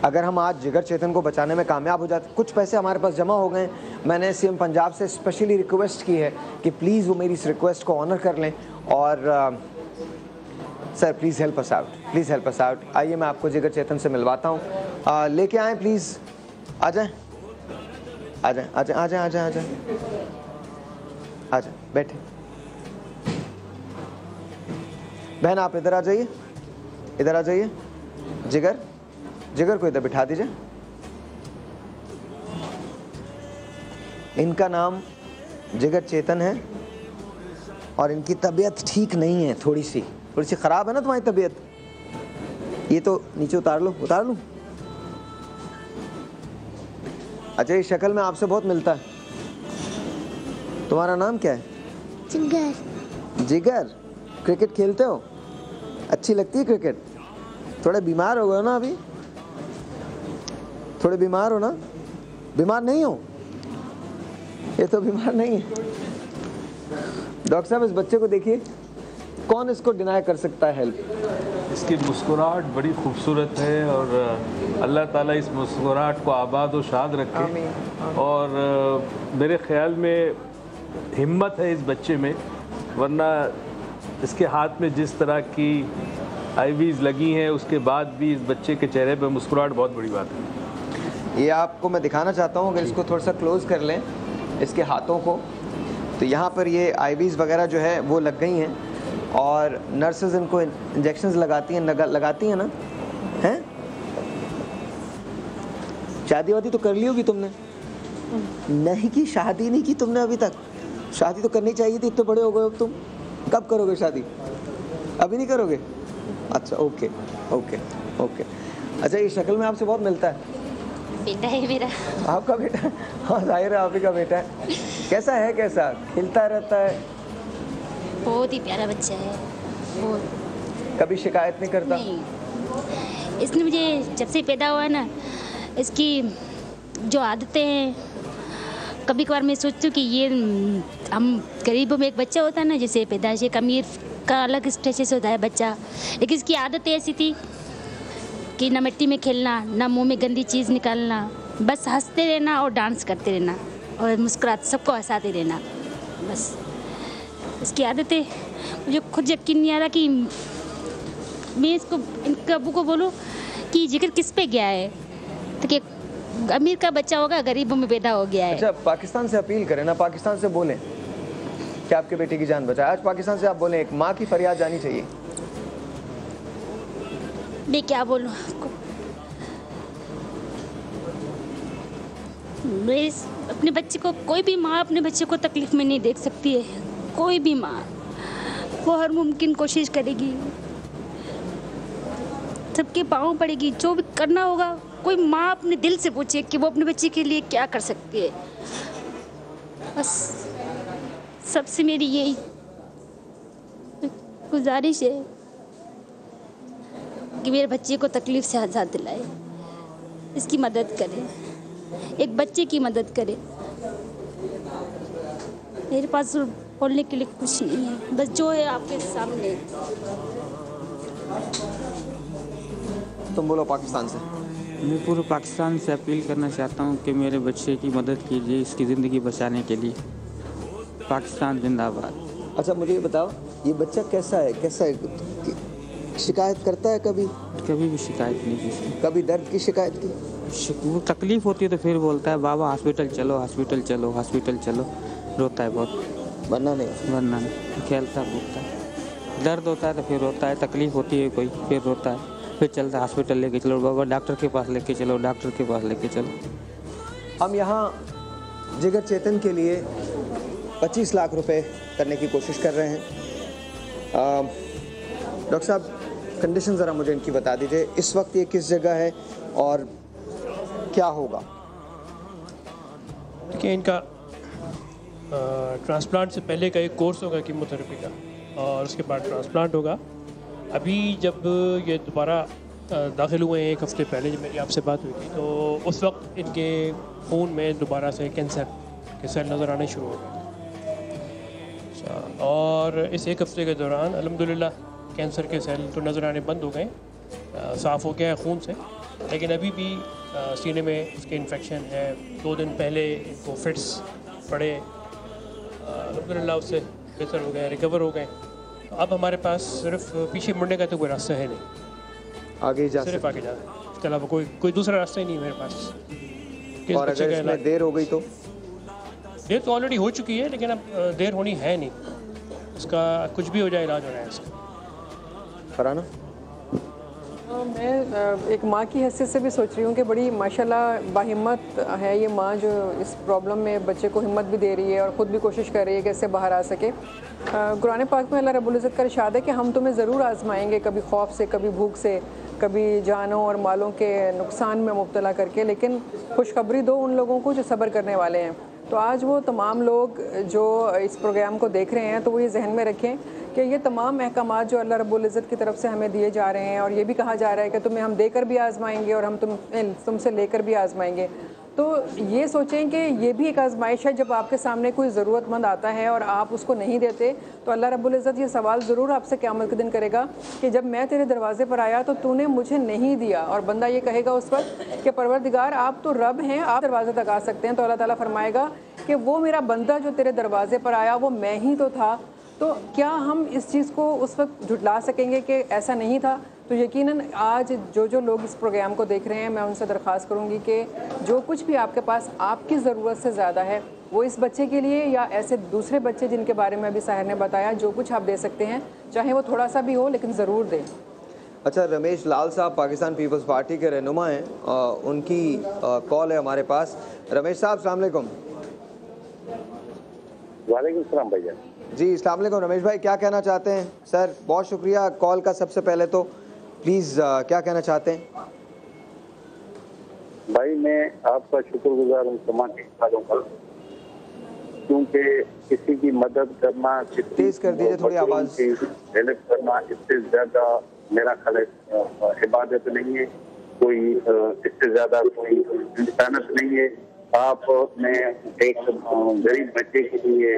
अगर हम आज जिगर चेतन को बचाने में कामयाब हो जाते, कुछ पैसे हमारे पास जमा हो गए। मैंने सीएम पंजाब से स्पेशली रिक्वेस्ट की है कि प्लीज़ वो मेरी इस रिक्वेस्ट को ऑनर कर लें और sir please help us out, आइए मैं आपको जिगर चेतन से मिलवाता हूँ। लेके आएँ प्लीज़, आ जाएं, बैठे। बहन आप इधर आ जाइए, जिगर को इधर बिठा दीजिए। इनका नाम जिगर चेतन है और इनकी तबीयत ठीक नहीं है, थोड़ी सी ख़राब है ना तुम्हारी तबीयत। ये तो नीचे उतार लूँ। अच्छा, ये शक्ल में आपसे बहुत मिलता है। तुम्हारा नाम क्या है? जिगर। क्रिकेट खेलते हो? अच्छी लगती है क्रिकेट? थोड़े बीमार हो गए ना अभी? थोड़े बीमार हो ना? बीमार नहीं हो? ये तो बीमार नहीं है। डॉक्टर साहब इस बच्चे को देखिए, कौन इसको डिनाई कर सकता है हेल्प? इसकी मुस्कुराहट बड़ी खूबसूरत है और अल्लाह ताला इस मुस्कुराहट को आबाद और शाद रखे। और मेरे ख्याल में हिम्मत है इस बच्चे में, वरना इसके हाथ में जिस तरह की आईवीज़ लगी हैं उसके बाद भी इस बच्चे के चेहरे पर मुस्कुराहट बहुत बड़ी बात है। ये आपको मैं दिखाना चाहता हूँ, अगर इसको थोड़ा सा क्लोज कर लें इसके हाथों को, तो यहाँ पर ये आईवीज़ वगैरह जो है वो लग गई हैं और नर्सेज इनको इंजेक्शंस लगाती हैं ना। हैं? शादी वादी तो कर ली होगी तुमने? नहीं की, शादी नहीं की तुमने अभी तक। शादी तो करनी चाहिए थी, इतने बड़े हो गए हो तुम। कब करोगे शादी? अभी नहीं करोगे? अच्छा, ओके। अच्छा, ये शक्ल में आपसे बहुत मिलता है। बेटा है मेरा। आपका बेटा? हाँ जाहिर है आप ही का बेटा है। कैसा है? कैसा खिलता रहता है? बहुत ही प्यारा बच्चा है, बहुत। कभी शिकायत नहीं करता? नहीं। इसने मुझे जब से पैदा हुआ ना, इसकी जो आदतें हैं, कभी कभार मैं सोचती हूँ कि ये हम गरीबों में एक बच्चा होता है ना, जैसे पैदाइश एक अमीर का अलग स्टेटस होता है बच्चा, लेकिन इसकी आदतें ऐसी थी कि ना मिट्टी में खेलना, ना मुंह में गंदी चीज़ निकालना, बस हंसते रहना और डांस करते रहना और मुस्कुराते, सबको हंसाते रहना, बस। इसकी आदतें मुझे खुद यकीन नहीं आ रहा कि मैं इसको, इनके अबू को बोलूँ कि जिक्र किस पे गया है, तो कि अमीर का बच्चा होगा, गरीबों में पैदा हो गया है। अच्छा, पाकिस्तान से अपील करें ना, पाकिस्तान से बोलें कि आपके बेटे की जान बचाए। आज पाकिस्तान से आप बोलें, एक माँ की फरियाद जानी चाहिए। मैं क्या बोलूँ आपको, मैं अपने बच्चे को, कोई भी माँ अपने बच्चे को तकलीफ में नहीं देख सकती है, कोई भी माँ। वो हर मुमकिन कोशिश करेगी, सबके पाँव पड़ेगी, जो भी करना होगा। कोई माँ अपने दिल से पूछे कि वो अपने बच्चे के लिए क्या कर सकती है। बस सबसे मेरी यही गुजारिश है कि मेरे बच्चे को तकलीफ से आज़ाद दिलाए, इसकी मदद करें, एक बच्चे की मदद करें। मेरे पास बोलने के लिए कुछ नहीं है, बस जो है आपके सामने। तुम बोलो पाकिस्तान से। मैं पूरे पाकिस्तान से अपील करना चाहता हूँ कि मेरे बच्चे की मदद कीजिए, इसकी ज़िंदगी बचाने के लिए। पाकिस्तान जिंदाबाद। अच्छा मुझे ये बताओ, ये बच्चा कैसा है? शिकायत करता है कभी? कभी भी शिकायत नहीं की। कभी दर्द की शिकायत की? वो तकलीफ होती है तो फिर बोलता है बाबा हॉस्पिटल चलो, हॉस्पिटल चलो, हॉस्पिटल चलो। रोता है बहुत, वरना नहीं खेलता कूदता है। दर्द होता है तो फिर रोता है, तकलीफ होती है कोई फिर रोता है, फिर चलता है हॉस्पिटल लेके चलो बाबा, डॉक्टर के पास लेके चलो, डॉक्टर के पास लेके चलो। हम यहाँ जिगर चेतन के लिए 25 लाख रुपए करने की कोशिश कर रहे हैं। डॉक्टर साहब कंडीशन ज़रा मुझे इनकी बता दीजिए, इस वक्त ये किस जगह है और क्या होगा? देखिए, इनका ट्रांसप्लांट से पहले का एक कोर्स होगा कीमोथेरेपी का, और उसके बाद ट्रांसप्लांट होगा। अभी जब ये दोबारा दाखिल हुए हैं 1 हफ़्ते पहले, जब मेरी आपसे बात हुई थी, तो उस वक्त इनके खून में दोबारा से कैंसर के सेल नज़र आने शुरू हो गए। और इस 1 हफ़्ते के दौरान अल्हम्दुलिल्लाह कैंसर के सेल तो नज़र आने बंद हो गए, साफ़ हो गया है खून से, लेकिन अभी भी सीने में उसके इन्फेक्शन है। 2 दिन पहले इनको फिट्स पड़े, अल्हम्दुलिल्लाह उससे बेहतर हो गए, रिकवर हो गए। तो अब हमारे पास सिर्फ पीछे मुड़ने का तो कोई रास्ता है नहीं, आगे जा सिर्फ आगे जाना है, इसके अलावा कोई दूसरा रास्ता ही नहीं मेरे पास। और अगर इसमें देर हो गई तो? देर तो ऑलरेडी हो चुकी है, लेकिन अब देर होनी है नहीं, इसका कुछ भी हो जाए इलाज हो रहा है इसका। फरहाना? मैं एक माँ की हैसियत से भी सोच रही हूँ कि बड़ी माशाल्लाह बाहिम्मत है ये माँ, जो इस प्रॉब्लम में बच्चे को हिम्मत भी दे रही है और ख़ुद भी कोशिश कर रही है कि इससे बाहर आ सके। कुरान पाक में अल्लाह रब्बुल इज़्ज़त का इरशाद है कि हम तुम्हें ज़रूर आजमाएंगे, कभी खौफ से, कभी भूख से, कभी जानों और मालों के नुकसान में मुब्तला करके, लेकिन खुशखबरी दो उन लोगों को जो सब्र करने वाले हैं। तो आज वो तमाम लोग जो इस प्रोग्राम को देख रहे हैं, तो वो ये जहन में रखें कि ये तमाम अहकामात जो अल्लाह रब्बुल इज़्ज़त की तरफ से हमें दिए जा रहे हैं, और ये भी कहा जा रहा है कि तुम्हें हम देकर भी आजमाएंगे और हम तुमसे लेकर भी आजमाएंगे। तो ये सोचें कि ये भी एक आजमाइश है। जब आपके सामने कोई ज़रूरतमंद आता है और आप उसको नहीं देते, तो अल्लाह रब्बुल इज़्ज़त ये सवाल ज़रूर आपसे क़यामत के दिन करेगा कि जब मैं तेरे दरवाज़े पर आया तो तूने मुझे नहीं दिया। और बंदा ये कहेगा उस वक्त कि परवरदिगार, आप तो रब हैं, आप दरवाज़े तक आ सकते हैं। तो अल्लाह ताला फरमाएगा कि वो मेरा बंदा जो तेरे दरवाज़े पर आया वो मैं ही तो था। तो क्या हम इस चीज़ को उस वक्त झुटला सकेंगे कि ऐसा नहीं था? तो यकीनन आज जो लोग इस प्रोग्राम को देख रहे हैं, मैं उनसे दरख्वास्त करूंगी कि जो कुछ भी आपके पास आपकी ज़रूरत से ज़्यादा है, वो इस बच्चे के लिए या ऐसे दूसरे बच्चे जिनके बारे में अभी साहिर ने बताया, जो कुछ आप दे सकते हैं, चाहे वो थोड़ा सा भी हो, लेकिन ज़रूर दें। अच्छा, रमेश लाल साहब पाकिस्तान पीपल्स पार्टी के रहनुमा हैं, उनकी कॉल है हमारे पास। रमेश साहब, अस्सलाम वालेकुम। वालेकुम सलाम भैया। जी, अस्सलाम वालेकुम। रमेश भाई, क्या कहना चाहते हैं? सर, बहुत शुक्रिया कॉल का। सबसे पहले तो प्लीज़ क्या कहना चाहते हैं? भाई, मैं आपका शुक्रगुजार हूँ तमाम सालों का, क्योंकि किसी की मदद करना, तेज कर दीजिए थोड़ी आवाज़, हेल्प करना, इससे ज़्यादा मेरा ख्याल इबादत नहीं है, कोई इससे ज़्यादा कोई इंसानियत नहीं है। आपने एक गरीब बच्चे के लिए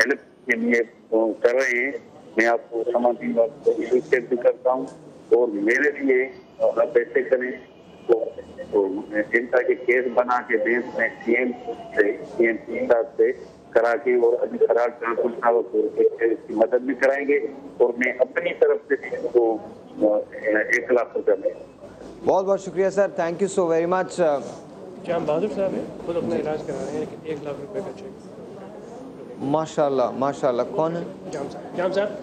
हेल्प के लिए कर रहे हैं, मैं आपको समाधि अप्रिशिएट भी करता हूँ। और मेरे लिए आप ऐसे करें तो चिंता के केस बना के देश में सीएम से करा के और अभी खराब की मदद भी कराएंगे, और मैं अपनी तरफ से तो 1 लाख रुपये में। बहुत बहुत शुक्रिया sir, thank you so very much. Jam Bahadur साहब है, खुद अपना इलाज करा रहे हैं, लेकिन 1 लाख रुपए का चेक। माशाल्लाह माशाल्लाह। कौन है? जाम साहब,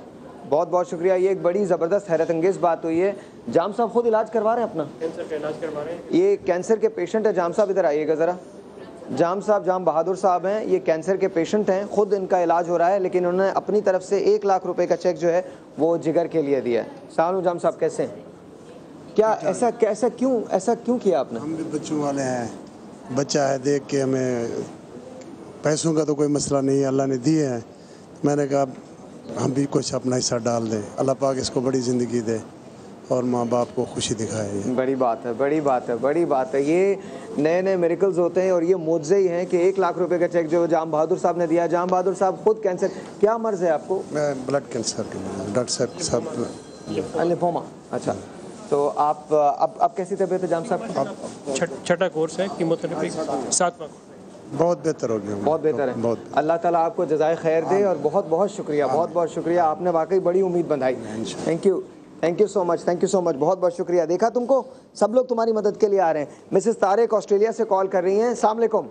बहुत बहुत शुक्रिया। ये एक बड़ी ज़बरदस्त हैरत अंगेज़ बात हुई है। जाम साहब खुद इलाज करवा रहे हैं अपना, कैंसर का इलाज करवा रहे हैं। ये कैंसर के पेशेंट है। जाम साहब इधर आइएगा ज़रा। जाम साहब, जाम बहादुर साहब हैं, ये कैंसर के पेशेंट हैं, खुद इनका इलाज हो रहा है, लेकिन उन्होंने अपनी तरफ से 1 लाख रुपए का चेक जो है वो जिगर के लिए दिया है। सलाम जाम साहब, कैसे हैं? क्या ऐसा क्यों किया आपने? हम भी बच्चों वाले हैं, बच्चा है, देख के हमें पैसों का तो कोई मसला नहीं है, अल्लाह ने दिए हैं। मैंने कहा हम भी कुछ अपना हिस्सा डाल दें, अल्लाह पाक इसको बड़ी ज़िंदगी दे और माँ बाप को खुशी दिखाए। बड़ी बात है, बड़ी बात है, बड़ी बात है। ये नए मिरेकल्स होते हैं और ये मुआवजे ही हैं कि 1 लाख रुपए का चेक जो जाम बहादुर साहब ने दिया। जाम बहादुर साहब खुद कैंसर, क्या मर्ज है आपको? मैं ब्लड कैंसर के डॉक्टर साहब लिम्फोमा। अच्छा, तो आप अब कैसी तबीयत है जाम साहब? छठा कोर्स है कीमोथेरेपी, 7वां। बहुत बेहतर हो गया, बहुत बेहतर है। बहुत अल्लाह ताला आपको जज़ाए खैर दे और बहुत बहुत शुक्रिया, बहुत बहुत शुक्रिया। आपने वाकई बड़ी उम्मीद बंधाई। Thank you so much, thank you so much, बहुत बहुत शुक्रिया। देखा, तुमको सब लोग तुम्हारी मदद के लिए आ रहे हैं। मिसेस तारिक ऑस्ट्रेलिया से कॉल कर रही हैं। अस्सलाम वालेकुम।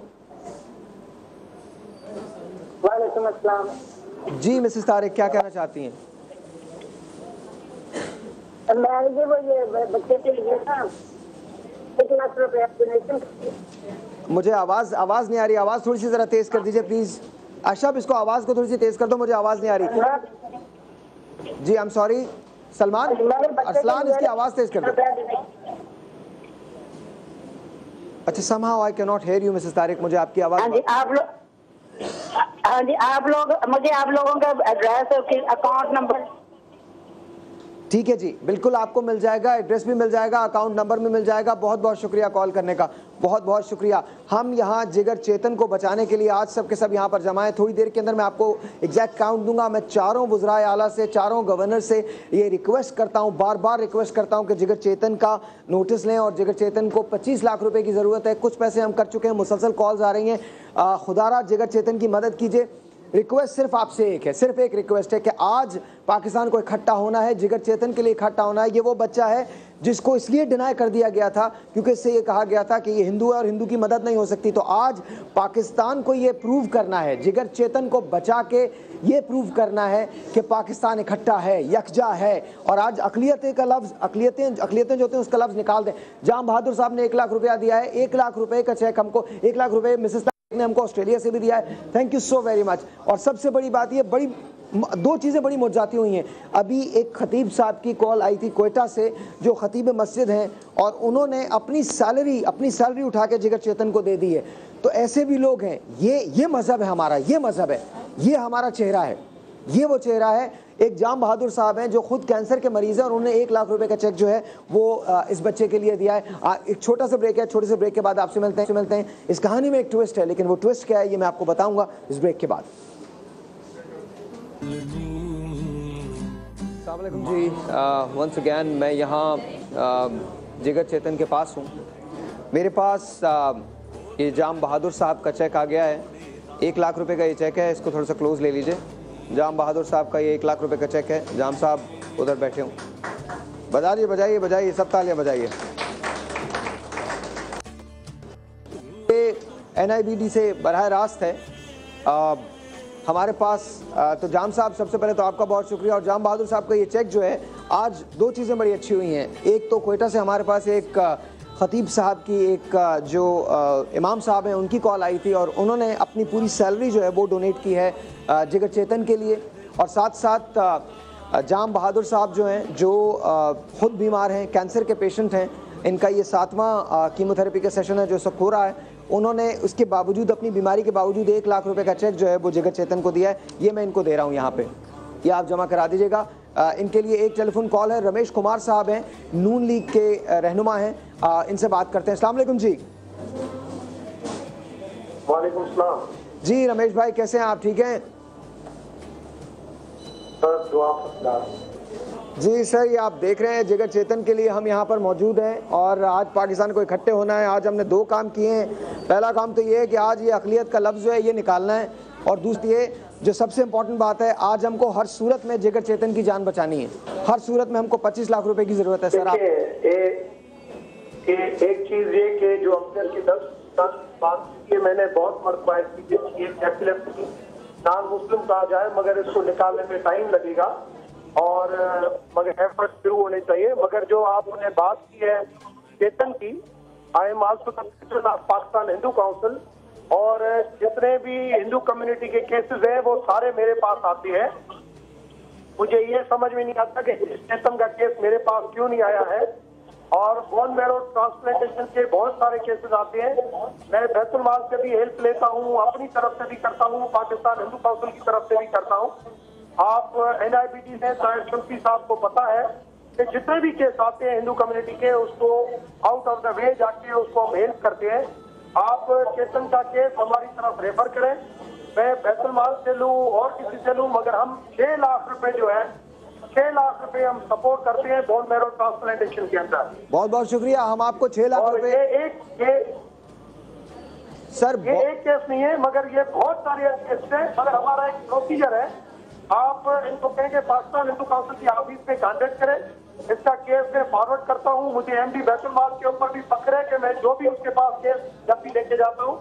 वालेकुम अस्सलाम। जी मिसेस तारिक, क्या कहना चाहती हैं? ये बच्चे के लिए ना 1 लाख रुपए डोनेशन। मुझे आवाज़ नहीं आ रही, आवाज़ थोड़ी सी ज़रा तेज़ कर दीजिए प्लीज़। अशब, इसको आवाज़ को थोड़ी सी तेज़ कर दो, मुझे आवाज़ नहीं आ रही। जी, I am sorry. Salman, Arsalan, इसकी आवाज़ तेज़ कर दो। अच्छा, somehow I cannot hear you, Mrs. Tariq, मुझे आपकी आवाज़। हाँ जी, आप लोग मुझे आप लोगों का एड्रेस और अकाउंट नंबर। ठीक है जी, बिल्कुल आपको मिल जाएगा, एड्रेस भी मिल जाएगा, अकाउंट नंबर भी मिल जाएगा। बहुत बहुत शुक्रिया कॉल करने का, बहुत बहुत शुक्रिया। हम यहाँ जिगर चेतन को बचाने के लिए आज सब के सब यहाँ पर जमा हैं। थोड़ी देर के अंदर मैं आपको एग्जैक्ट काउंट दूंगा। मैं चारों वज़राए आला से, चारों गवर्नर से ये रिक्वेस्ट करता हूँ, बार बार रिक्वेस्ट करता हूँ कि जिगर चेतन का नोटिस लें। और जिगर चेतन को 25 लाख रुपए की ज़रूरत है। कुछ पैसे हम कर चुके हैं, मुसलसल कॉल्स आ रही हैं। खुदारा जिगर चेतन की मदद कीजिए। रिक्वेस्ट सिर्फ आपसे एक है, सिर्फ एक रिक्वेस्ट है कि आज पाकिस्तान को इकट्ठा होना है, जिगर चेतन के लिए इकट्ठा होना है। ये वो बच्चा है जिसको इसलिए डिनाई कर दिया गया था क्योंकि इससे ये कहा गया था कि ये हिंदू है और हिंदू की मदद नहीं हो सकती। तो आज पाकिस्तान को ये प्रूव करना है, जिगर चेतन को बचा के ये प्रूव करना है कि पाकिस्तान इकट्ठा है, यकजा है। और आज अक़लियतें का लफ्ज़, अक़लियतें जो होते हैं उसका लफ्ज़ निकाल दें। जाम बहादुर साहब ने 1 लाख रुपया दिया है, 1 लाख रुपये का चेक हमको, 1 लाख रुपये मिसेस ने हमको ऑस्ट्रेलिया से भी दिया है। Thank you so very much. और सबसे बड़ी बात ये, बड़ी 2 चीज़ें बड़ी मुरझाती हुई हैं। अभी एक खतीब साहब की कॉल आई थी कोयटा से, जो खतीब मस्जिद हैं, और उन्होंने अपनी सैलरी उठा के जिगर चेतन को दे दी है। तो ऐसे भी लोग हैं। ये मज़हब है हमारा, ये मज़हब है, ये हमारा चेहरा है, ये वो चेहरा है। एक जाम बहादुर साहब हैं जो खुद कैंसर के मरीज़ हैं और उन्होंने 1 लाख रुपए का चेक जो है वो इस बच्चे के लिए दिया है। एक छोटा सा ब्रेक है, छोटे से ब्रेक के बाद आपसे मिलते हैं। इस कहानी में एक ट्विस्ट है, लेकिन वो ट्विस्ट क्या है ये मैं आपको बताऊंगा इस ब्रेक के बाद। अस्सलाम वालेकुम जी, वंस अगैन मैं यहाँ जिगर चेतन के पास हूँ। मेरे पास ये जाम बहादुर साहब का चेक आ गया है। 1 लाख रुपए का ये चेक है, इसको थोड़ा सा क्लोज ले लीजिए। जाम बहादुर साहब का ये 1 लाख रुपए का चेक है। जाम साहब उधर बैठे हूँ, बजाइए सब तालियां बजाइए। ये NIBD से बराह रास्त है हमारे पास। तो जाम साहब, सबसे पहले तो आपका बहुत शुक्रिया। और जाम बहादुर साहब का ये चेक जो है, आज 2 चीज़ें बड़ी अच्छी हुई हैं। एक तो कोयटा से हमारे पास एक खतीब साहब की, एक जो इमाम साहब हैं, उनकी कॉल आई थी और उन्होंने अपनी पूरी सैलरी जो है वो डोनेट की है जिगर चेतन के लिए। और साथ साथ जाम बहादुर साहब जो हैं, जो ख़ुद बीमार हैं, कैंसर के पेशेंट हैं, इनका ये 7वां कीमोथेरेपी का सेशन है जो सब हो रहा है। उन्होंने उसके बावजूद, अपनी बीमारी के बावजूद 1 लाख रुपए का चेक जो है वो जिगर चेतन को दिया है। ये मैं इनको दे रहा हूँ यहाँ पे, ये आप जमा करा दीजिएगा। इनके लिए एक टेलीफोन कॉल है। रमेश कुमार साहब हैं, नून लीग के रहनुमा हैं, इनसे बात करते हैं। अस्सलाम वालेकुम जी। वालेकुम सलाम जी। रमेश भाई कैसे हैं आप, ठीक हैं? जी सर, ये आप देख रहे हैं जिगर चेतन के लिए हम यहाँ पर मौजूद हैं और आज पाकिस्तान को इकट्ठे होना है। आज हमने 2 काम किए हैं। पहला काम तो ये है कि आज ये अक़लियत का लफ्ज़ जो है ये निकालना है, और दूसरी ये जो सबसे इम्पोर्टेंट बात है, आज हमको हर सूरत में जिगर चेतन की जान बचानी है। हर सूरत में हमको 25 लाख रुपए की ज़रूरत है सर। आप एक चीज़ ये कि जो अफसर की 10 बात की मैंने बहुत मरतबा की, नॉन मुस्लिम कहा जाए मगर इसको निकालने में टाइम लगेगा और मगर एफर्ट शुरू होने चाहिए। मगर जो आपने बात की है चेतन की, I am also Pakistan Hindu council, और जितने भी हिंदू कम्युनिटी के केसेस हैं वो सारे मेरे पास आते हैं। मुझे ये समझ में नहीं आता कि चेतन का केस मेरे पास क्यों नहीं आया है। और बोन मैरो ट्रांसप्लांटेशन के बहुत सारे केसेस आते हैं। मैं बैतुल माल से भी हेल्प लेता हूँ, अपनी तरफ से भी करता हूँ, पाकिस्तान हिंदू काउंसिल की तरफ से भी करता हूँ। आप NIBD से ताहिर शमसी साहब को पता है कि जितने भी केस आते हैं हिंदू कम्युनिटी के, उसको आउट ऑफ द वे जाके उसको हम हेल्प करते हैं। आप चेतन का केस हमारी तरफ रेफर करें, मैं बैतुल माल से लूँ और किसी से लूँ, मगर हम 6 लाख रुपए जो है 6 लाख रुपए हम सपोर्ट करते हैं बोन मैरो ट्रांसप्लांटेशन के अंदर। बहुत बहुत शुक्रिया। हम आपको 6 लाख रुपए सर, ये एक केस नहीं है मगर ये बहुत सारे केस है। मगर हमारा एक प्रोसीजर है, आप इनको कहेंगे पाकिस्तान हिंदू काउंसिल की ऑफिस में कांटेक्ट करें, इसका केस मैं फॉरवर्ड करता हूँ। मुझे MD बैतुल माल के ऊपर भी फख्र है कि मैं जो भी उसके पास केस जब भी लेके जाता हूँ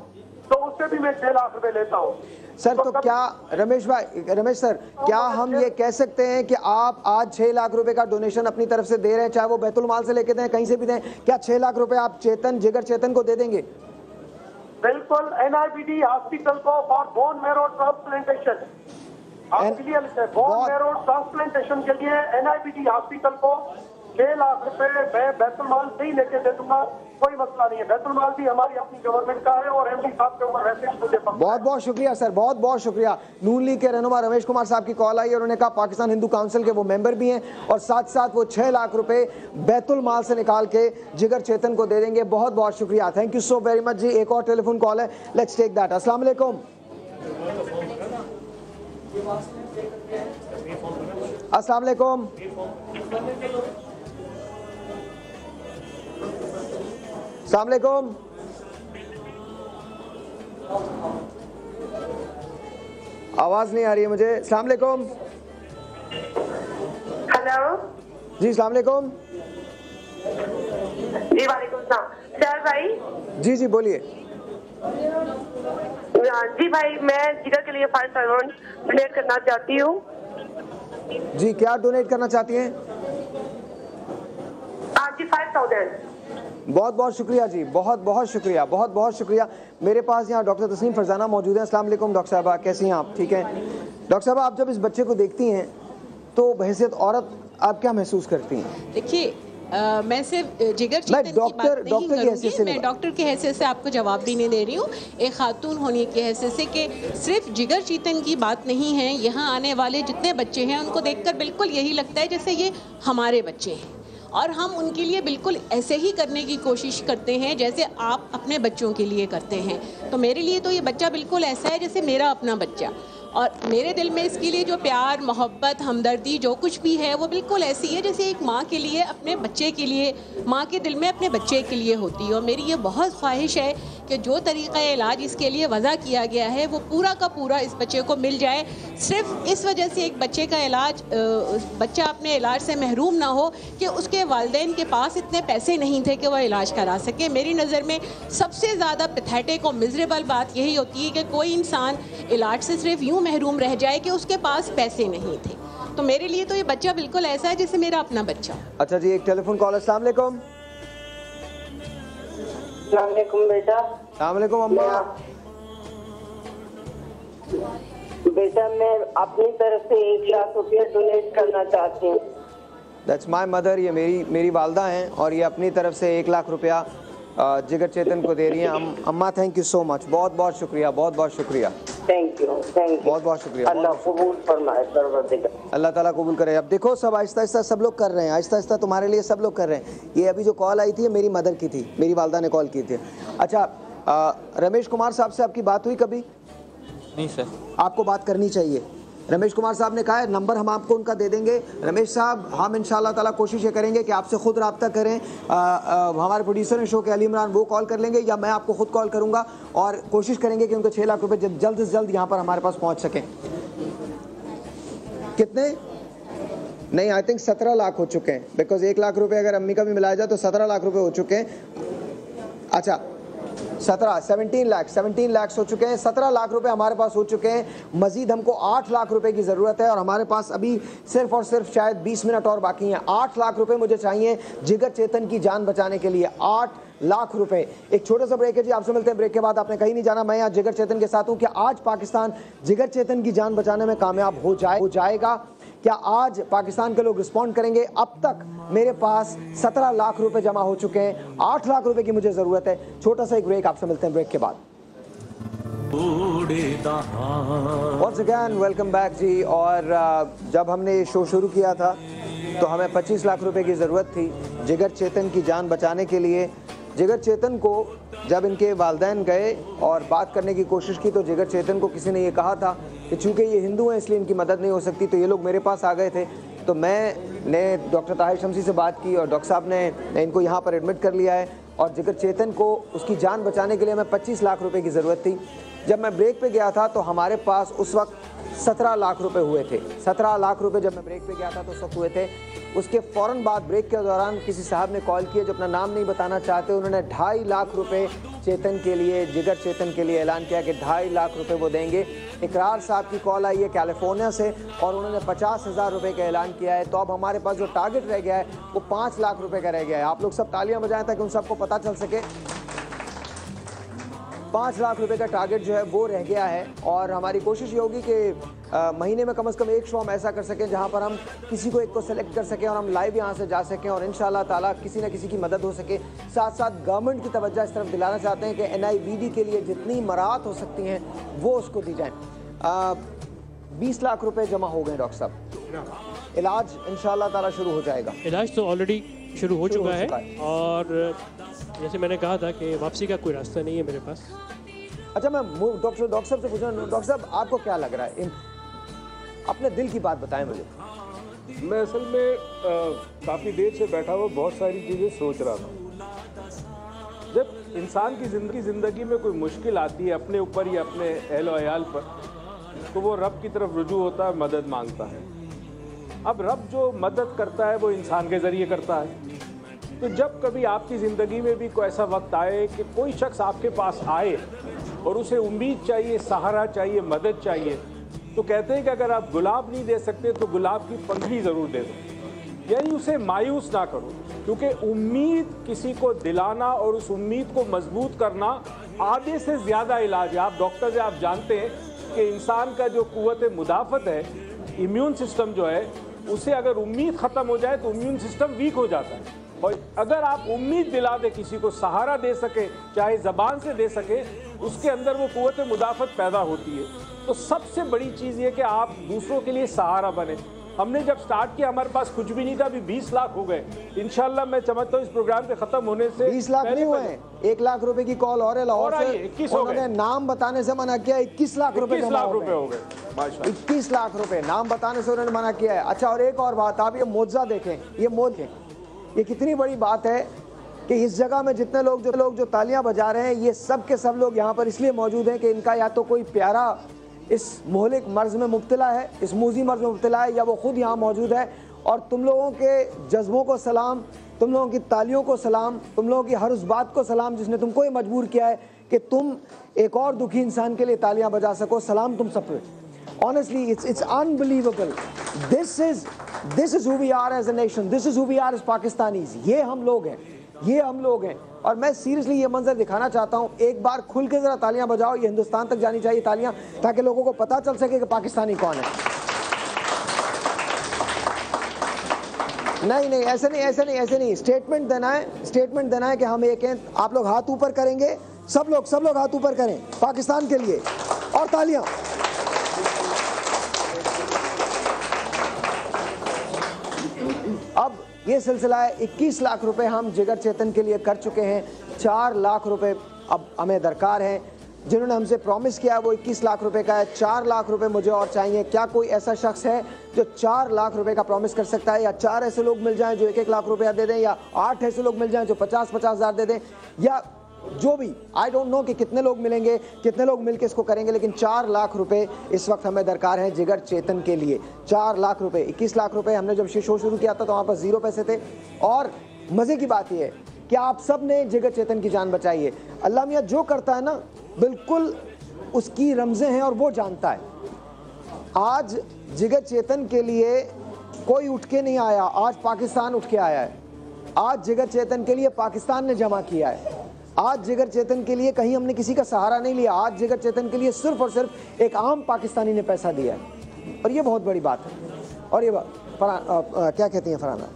तो उससे भी मैं 6 लाख रुपए लेता हूँ सर। तो क्या रमेश सर, क्या हम ये कह सकते हैं कि आप आज 6 लाख रुपए का डोनेशन अपनी तरफ से दे रहे हैं, चाहे वो बैतुल माल से लेके दें, कहीं से भी दें, क्या 6 लाख रुपए आप जिगर चेतन को दे देंगे? बिल्कुल। NIBD हॉस्पिटल को for bone marrow transplantation, bone marrow transplantation के लिए NIBD हॉस्पिटल को 6 लाख रुपए मैं बैतुल माल से ही लेके दे दूंगा, कोई मसला नहीं है। बैतुल माल भी हमारी अपनी गवर्नमेंट का है और एमडी साहब के ऊपर वैसे मुझे बहुत बहुत शुक्रिया सर, बहुत बहुत शुक्रिया। नून लीग के रहनुमा रमेश कुमार साहब की कॉल आई और उन्होंने कहा पाकिस्तान हिंदू काउंसिल के वो मेंबर भी हैं और साथ साथ वो 6 लाख रुपए बैतुल माल से निकाल के जिगर चेतन को दे देंगे। बहुत बहुत शुक्रिया, thank you so very much जी। एक और टेलीफोन कॉल है, लेट्स टेक दैट। अस्सलाम वालेकुम। अस्सलाम वालेकुम। अस्सलाम वालेकुम। आवाज नहीं आ रही है मुझे। अस्सलाम वालेकुम। हेलो जी, अस्सलाम वालेकुम। जी वालेकुम सलाम। सर भाई जी जी बोलिए। जी भाई, मैं जिगर के लिए 5,000 डोनेट करना चाहती हूँ। जी, क्या डोनेट करना चाहती हैं? जी 5,000। बहुत बहुत शुक्रिया जी, बहुत बहुत शुक्रिया, बहुत बहुत शुक्रिया। मेरे पास यहाँ डॉक्टर तस्नीम फरजाना मौजूद है। अस्सलाम वालेकुम डॉक्टर साहबा, कैसी हैं आप? ठीक है डॉक्टर साहबा, आप जब इस बच्चे को देखती हैं तो बहैसियत औरत आप क्या महसूस करती हैं? देखिए, मैं सिर्फ जिगर चेतन की बात नहीं करूँगी, मैं डॉक्टर की हैसियत से आपको जवाब भी नहीं दे रही हूँ, एक खातून होने की हैसियत से, कि सिर्फ जिगर चेतन की बात नहीं है। यहाँ आने वाले जितने बच्चे हैं उनको देखकर बिल्कुल यही लगता है जैसे ये हमारे बच्चे हैं और हम उनके लिए बिल्कुल ऐसे ही करने की कोशिश करते हैं जैसे आप अपने बच्चों के लिए करते हैं। तो मेरे लिए तो ये बच्चा बिल्कुल ऐसा है जैसे मेरा अपना बच्चा, और मेरे दिल में इसके लिए जो प्यार, मोहब्बत, हमदर्दी जो कुछ भी है वो बिल्कुल ऐसी है जैसे एक माँ के लिए अपने बच्चे के लिए, माँ के दिल में अपने बच्चे के लिए होती है। और मेरी ये बहुत ख्वाहिश है कि जो तरीक़ा इलाज इसके लिए वज़ा किया गया है वो पूरा का पूरा इस बच्चे को मिल जाए। सिर्फ इस वजह से एक बच्चे का इलाज, बच्चा अपने इलाज से महरूम ना हो कि उसके वालिदैन के पास इतने पैसे नहीं थे कि वह इलाज करा सके। मेरी नज़र में सबसे ज़्यादा पैथेटिक और मिजरेबल बात यही होती है कि कोई इंसान इलाज से सिर्फ यूँ महरूम रह जाए कि उसके पास पैसे नहीं थे। तो मेरे लिए तो ये बच्चा बिल्कुल ऐसा है जैसे मेरा अपना बच्चा। अच्छा जी, एक टेलीफोन कॉल। अस्सलाम वालेकुम। अस्सलाम वालेकुम बेटा। अस्सलाम वालेकुम अम्मा। बेटा, मैं अपनी तरफ से 1 लाख रुपया डोनेट करना चाहती हूँ। दैट्स माय मदर, ये मेरी वालदा हैं और ये अपनी तरफ से 1 लाख रुपया जिगर चेतन को दे रही हैं। अम्मा थैंक यू सो मच, बहुत बहुत शुक्रिया, बहुत बहुत शुक्रिया। थैंक यू, बहुत बहुत शुक्रिया। अल्लाह कबूल फरमाए, अल्लाह ताला कबूल करे। अब देखो सब आहिस्ता आहिस्ता सब लोग कर रहे हैं, आहिस्ता आहिस्ता तुम्हारे लिए सब लोग कर रहे हैं। ये अभी जो कॉल आई थी मेरी मदर की थी, मेरी वालदा ने कॉल की थी। अच्छा, रमेश कुमार साहब से आपकी बात हुई कभी? नहीं सर। आपको बात करनी चाहिए। रमेश कुमार साहब ने कहा है नंबर हम आपको उनका दे देंगे। रमेश साहब, हम इंशाल्लाह ताला कोशिश ये करेंगे कि आपसे खुद रब्ता करें। हमारे प्रोड्यूसर हैं शो के अली इमरान, वो कॉल कर लेंगे या मैं आपको खुद कॉल करूंगा और कोशिश करेंगे कि उनको 6 लाख रुपए जल्द से जल्द यहाँ पर हमारे पास पहुँच सकें। कितने? नहीं, आई थिंक 17 लाख हो चुके हैं, बिकॉज 1 लाख रुपए अगर अम्मी का भी मिलाया जाए तो 17 लाख रुपए हो चुके हैं। अच्छा, 17 लाख हो चुके हैं। 17 लाख रुपए हमारे पास हो चुके हैं। मजीद हमको 8 लाख रुपए की ज़रूरत है और हमारे पास अभी सिर्फ और सिर्फ शायद 20 मिनट और बाकी हैं। 8 लाख रुपए मुझे चाहिए जिगर चेतन की जान बचाने के लिए। 8 लाख रुपए। एक छोटा सा ब्रेक है जी, आपसे मिलते हैं ब्रेक के बाद। आपने कहीं नहीं जाना, मैं यहाँ जिगर चेतन के साथ हूँ। क्या आज पाकिस्तान जिगर चेतन की जान बचाने में कामयाब हो जाएगा? क्या आज पाकिस्तान के लोग रिस्पॉन्ड करेंगे? अब तक मेरे पास 17 लाख रुपए जमा हो चुके हैं, 8 लाख रुपए की मुझे जरूरत है। छोटा सा एक ब्रेक, आपसे मिलते हैं ब्रेक के बाद। Once again, welcome back जी। और जब हमने ये शो शुरू किया था तो हमें 25 लाख रुपए की ज़रूरत थी जिगर चेतन की जान बचाने के लिए। जिगर चेतन को जब इनके वालिदैन गए और बात करने की कोशिश की तो जिगर चेतन को किसी ने ये कहा था कि चूँकि ये हिंदू हैं इसलिए इनकी मदद नहीं हो सकती। तो ये लोग मेरे पास आ गए थे, तो मैंने डॉक्टर ताहिर शमसी से बात की और डॉक्टर साहब ने इनको यहाँ पर एडमिट कर लिया है। और जिगर चेतन को उसकी जान बचाने के लिए हमें 25 लाख रुपए की ज़रूरत थी। जब मैं ब्रेक पे गया था तो हमारे पास उस वक्त 17 लाख रुपए हुए थे। 17 लाख रुपए जब मैं ब्रेक पे गया था तो उस वक्त हुए थे। उसके फ़ौरन बाद ब्रेक के दौरान किसी साहब ने कॉल किया जो अपना नाम नहीं बताना चाहते। उन्होंने 2.5 लाख रुपए चेतन के लिए, जिगर चेतन के लिए ऐलान किया कि 2.5 लाख रुपए वो देंगे। इकरार साहब की कॉल आई है कैलिफोर्निया से और उन्होंने 50,000 रुपये का ऐलान किया है। तो अब हमारे पास जो टारगेट रह गया है वो 5 लाख रुपये का रह गया है। आप लोग सब तालियां बजाएं ताकि उन सबको पता चल सके। 5 लाख रुपए का टारगेट जो है वो रह गया है और हमारी कोशिश ये होगी कि महीने में कम से कम एक शो हम ऐसा कर सकें जहां पर हम किसी को एक को सेलेक्ट कर सकें और हम लाइव यहां से जा सकें और इंशाल्लाह ताला किसी न किसी की मदद हो सके। साथ साथ गवर्नमेंट की तवज्जो इस तरफ दिलाना चाहते हैं कि NIBD के लिए जितनी मराहत हो सकती हैं वो उसको दी जाए। 20 लाख रुपए जमा हो गए डॉक्टर साहब, इलाज इंशाल्लाह ताला शुरू हो जाएगा। इलाज तो ऑलरेडी शुरू हो चुका है और जैसे मैंने कहा था कि वापसी का कोई रास्ता नहीं है मेरे पास। अच्छा, मैं डॉक्टर साहब से पूछना, डॉक्टर साहब आपको क्या लग रहा है, अपने दिल की बात बताएं मुझे। मैं असल में काफ़ी देर से बैठा हुआ बहुत सारी चीज़ें सोच रहा था। जब इंसान की ज़िंदगी में कोई मुश्किल आती है अपने ऊपर या अपने अहल व अयाल पर, तो वो रब की तरफ रुजू होता है, मदद मांगता है। अब रब जो मदद करता है वो इंसान के ज़रिए करता है। तो जब कभी आपकी ज़िंदगी में भी कोई ऐसा वक्त आए कि कोई शख्स आपके पास आए और उसे उम्मीद चाहिए, सहारा चाहिए, मदद चाहिए, तो कहते हैं कि अगर आप गुलाब नहीं दे सकते तो गुलाब की पंखड़ी ज़रूर दे दो, यानी उसे मायूस ना करो, क्योंकि उम्मीद किसी को दिलाना और उस उम्मीद को मजबूत करना आधे से ज़्यादा इलाज है। आप डॉक्टर से आप जानते हैं कि इंसान का जो कुव्वत मुदाफ़त है, इम्यून सिस्टम जो है, उसे अगर उम्मीद ख़त्म हो जाए तो इम्यून सिस्टम वीक हो जाता है। और अगर आप उम्मीद दिला दे, किसी को सहारा दे सके, चाहे ज़बान से दे सके, उसके अंदर वो कुव्वत मुदाफ़त पैदा होती है। तो सबसे बड़ी चीज़ ये कि आप दूसरों के लिए सहारा बने। हमने जब स्टार्ट किया हमारे पास कुछ भी नहीं था, अभी 20 लाख हो गए। इंशाल्लाह मैं समझता हूँ इस प्रोग्राम के ख़त्म होने से 20 लाख नहीं हुए, 1 लाख रुपए की कॉल और है लाहौर से, 21 हो गए। नाम बताने से मना किया, 21 लाख रुपए हो गए। 21 लाख रुपए नाम बताने से उन्होंने मना किया है। अच्छा, और एक और बात, आप ये मुआवजा देखें, ये कितनी बड़ी बात है कि इस जगह में जितने लोग जो तालियां बजा रहे हैं, ये सब के सब लोग यहाँ पर इसलिए मौजूद हैं कि इनका या तो कोई प्यारा इस मोहलिक मर्ज में मुब्तला है, इस मूजी मर्ज में मुब्तला है, या वो खुद यहाँ मौजूद है। और तुम लोगों के जज्बों को सलाम, तुम लोगों की तालियों को सलाम, तुम लोगों की हर उस बात को सलाम जिसने तुमको ये मजबूर किया है कि तुम एक और दुखी इंसान के लिए तालियां बजा सको। सलाम तुम सब पे। Honestly, it's unbelievable. This is who we are as a nation. This is who we are as Pakistanis. ये हम लोग हैं, और मैं सीरियसली ये मंजर दिखाना चाहता हूँ। एक बार खुल के जरा तालियां बजाओ, ये हिंदुस्तान तक जानी चाहिए तालियां, ताकि लोगों को पता चल सके कि पाकिस्तानी कौन है। नहीं, ऐसे नहीं। स्टेटमेंट देना है कि हम एक हैं। आप लोग हाथ ऊपर करेंगे, सब लोग हाथ ऊपर करें पाकिस्तान के लिए, और तालियां। अब ये सिलसिला है, 21 लाख रुपए हम जिगर चेतन के लिए कर चुके हैं। 4 लाख रुपए अब हमें दरकार हैं। जिन्होंने हमसे प्रॉमिस किया वो 21 लाख रुपए का है। 4 लाख रुपए मुझे और चाहिए। क्या कोई ऐसा शख्स है जो 4 लाख रुपए का प्रॉमिस कर सकता है? या 4 ऐसे लोग मिल जाएं जो 1-1 लाख रुपया दे दें, या 8 ऐसे लोग मिल जाएं जो 50-50 हज़ार दे दें, या जो भी, आई डोंट नो कि कितने लोग मिलेंगे, कितने लोग मिलकर इसको करेंगे, लेकिन 4 लाख रुपए इस वक्त हमें दरकार है जिगर चेतन के लिए। 4 लाख रुपए। 21 लाख रुपए हमने जब शो शुरू किया था तो वहाँ पर 0 पैसे थे। और मज़े की बात यह है कि आप सब ने जिगर चेतन की जान बचाई है। अल्लाह मियाँ जो करता है ना, बिल्कुल उसकी रमज़ें हैं और वो जानता है। आज जिगर चेतन के लिए कोई उठ के नहीं आया, आज पाकिस्तान उठ के आया है। आज जिगर चेतन के लिए पाकिस्तान ने जमा किया है। आज जिगर चेतन के लिए कहीं हमने किसी का सहारा नहीं लिया। आज जिगर चेतन के लिए सिर्फ और सिर्फ एक आम पाकिस्तानी ने पैसा दिया है, और ये बहुत बड़ी बात है। और ये क्या कहती हैं फरहाना?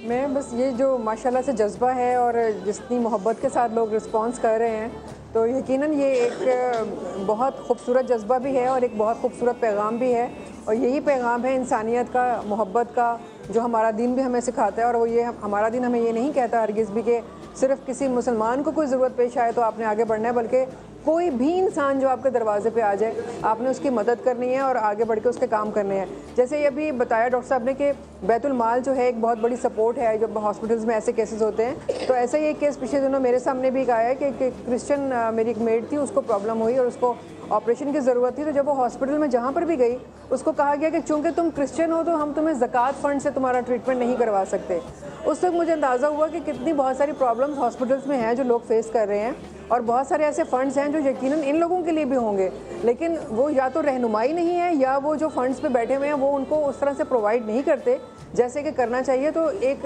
मैं बस ये जो माशाल्लाह से जज्बा है और जितनी मोहब्बत के साथ लोग रिस्पांस कर रहे हैं, तो यकीनन ये एक बहुत खूबसूरत जज्बा भी है और एक बहुत खूबसूरत पैगाम भी है। और यही पैगाम है इंसानियत का, मोहब्बत का, जो हमारा दीन भी हमें सिखाता है। और वो ये, हमारा दीन हमें ये नहीं कहता हरगिज़ भी कि सिर्फ़ किसी मुसलमान को कोई ज़रूरत पेश आए तो आपने आगे बढ़ना है, बल्कि कोई भी इंसान जो आपके दरवाजे पे आ जाए आपने उसकी मदद करनी है और आगे बढ़ के उसके काम करने हैं। जैसे ये भी बताया डॉक्टर साहब ने कि बैतुल माल जो है एक बहुत बड़ी सपोर्ट है जब हॉस्पिटल्स में ऐसे केसेस होते हैं। तो ऐसा ही एक केस पिछले दिनों मेरे सामने भी आया है कि क्रिश्चियन, मेरी एक मेड थी, उसको प्रॉब्लम हुई और उसको ऑपरेशन की ज़रूरत थी। तो जब वो हॉस्पिटल में जहाँ पर भी गई, उसको कहा गया कि चूँकि तुम क्रिश्चियन हो तो हम तुम्हें ज़कात फ़ंड से तुम्हारा ट्रीटमेंट नहीं करवा सकते। उस वक्त मुझे अंदाज़ा हुआ कि कितनी बहुत सारी प्रॉब्लम्स हॉस्पिटल्स में हैं जो लोग फेस कर रहे हैं। और बहुत सारे ऐसे फंड्स हैं जो यकीनन इन लोगों के लिए भी होंगे, लेकिन वो या तो रहनुमाई नहीं है या वो जो फंड्स पे बैठे हुए हैं वो उनको उस तरह से प्रोवाइड नहीं करते जैसे कि करना चाहिए। तो एक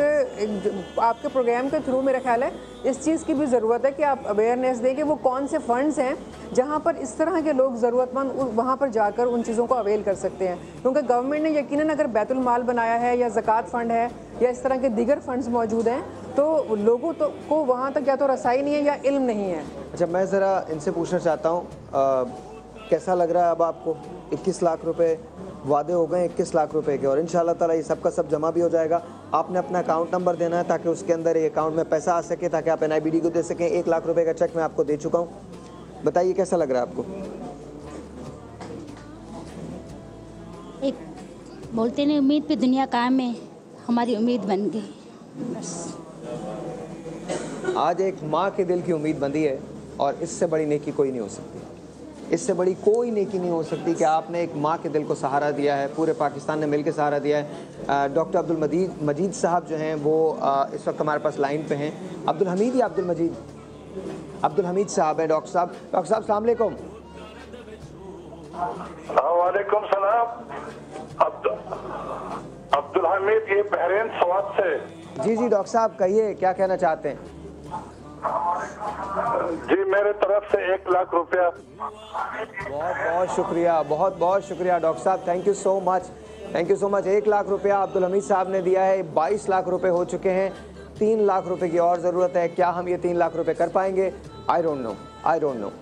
आपके प्रोग्राम के थ्रू मेरा ख्याल है इस चीज़ की भी ज़रूरत है कि आप अवेयरनेस दें कि वो कौन से फंड्स हैं जहाँ पर इस तरह के लोग ज़रूरतमंद वहाँ पर जाकर उन चीज़ों को अवेल कर सकते हैं। क्योंकि गवर्नमेंट ने यकीनन अगर बैतुल माल बनाया है या ज़कात फ़ंड है या इस तरह के दीगर फंड्स मौजूद हैं तो लोगों तो को वहाँ तक या तो रसाई नहीं है या इल्म नहीं है। अच्छा, मैं ज़रा इनसे पूछना चाहता हूँ, कैसा लग रहा है अब आपको? 21 लाख रुपए वादे हो गए 21 लाख रुपए के, और इंशाल्लाह ताला ये सबका सब जमा भी हो जाएगा। आपने अपना अकाउंट नंबर देना है ताकि उसके अंदर ये अकाउंट में पैसा आ सके ताकि आप NIBD को दे सकें। 1 लाख रुपए का चेक मैं आपको दे चुका हूँ। बताइए कैसा लग रहा है आपको? एक बोलते नहीं उम्मीद पे दुनिया कायम है, हमारी उम्मीद बन गई बस। आज एक माँ के दिल की उम्मीद बंधी है और इससे बड़ी नेकी कोई नहीं हो सकती। इससे बड़ी कोई नेकी नहीं हो सकती कि आपने एक माँ के दिल को सहारा दिया है। पूरे पाकिस्तान ने मिलकर सहारा दिया है। डॉक्टर अब्दुल मजीद साहब जो हैं वो इस वक्त हमारे पास लाइन पे हैं। अब्दुल हमीद या अब्दुल मजीद? अब्दुल हमीद साहब हैं। डॉक्टर साहब अस्सलाम वालेकुम। वालेकुम सलाम। अब्दुल हमीद, ये बहरीन सवात से। जी डॉक्टर साहब कहिए, क्या कहना चाहते हैं? जी मेरे तरफ से 1 लाख रुपया। बहुत बहुत शुक्रिया, बहुत बहुत शुक्रिया डॉक्टर साहब, thank you so much, thank you so much. 1 lakh रुपया अब्दुल हमीद साहब ने दिया है। 22 लाख रुपए हो चुके हैं। 3 लाख रुपए की और ज़रूरत है। क्या हम ये 3 लाख रुपए कर पाएंगे? I don't know.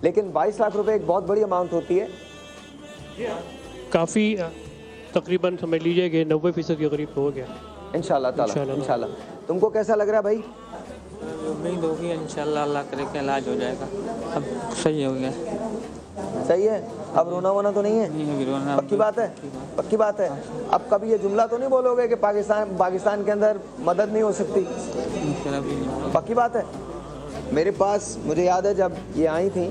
लेकिन 22 लाख रुपए एक बहुत बड़ी अमाउंट होती है। काफ़ी तकरीबन समझ लीजिए कि 90% के करीब हो गया इंशाल्लाह ताला, इंशाल्लाह। तुमको कैसा लग रहा है भाई? उम्मीद होगी इंशाल्लाह, अल्लाह करे कि इलाज हो जाएगा। अब सही हो गया। सही है, अब रोना वोना तो नहीं है? नहीं, पक्की बात है, पक्की बात है। अब कभी ये जुमला तो नहीं बोलोगे कि पाकिस्तान के अंदर मदद नहीं हो सकती? पक्की बात है। मेरे पास मुझे याद है जब ये आई थी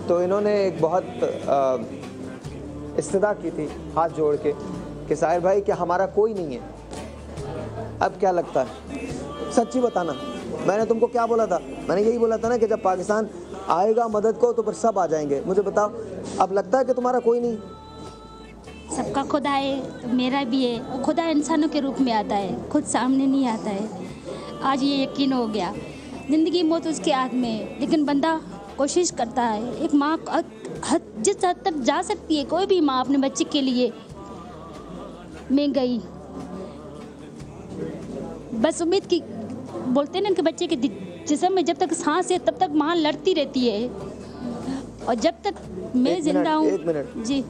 तो इन्होंने एक बहुत इस्तदा की थी हाथ जोड़ के कि साहिर भाई कि हमारा कोई नहीं है। अब क्या लगता है? सच्ची बताना, मैंने तुमको क्या बोला था? मैंने यही बोला था ना कि जब पाकिस्तान आएगा मदद को तो फिर सब आ जाएंगे। मुझे बताओ, अब लगता है कि तुम्हारा कोई नहीं? सबका खुदा है, तो मेरा भी है। खुदा इंसानों के रूप में आता है, खुद सामने नहीं आता है। आज ये यकीन हो गया, ज़िंदगी मौत उसके हाथ में है, लेकिन बंदा कोशिश करता है। एक माँ जिस हद तक जा सकती है कोई भी माँ अपने बच्चे के लिए, मैं गई। बस उम्मीद की बोलते हैं ना कि बच्चे के जिस्म में जब तक सांस है तब तक माँ लड़ती रहती है, और जब तक मैं जिंदा हूँ। 1 मिनट जी,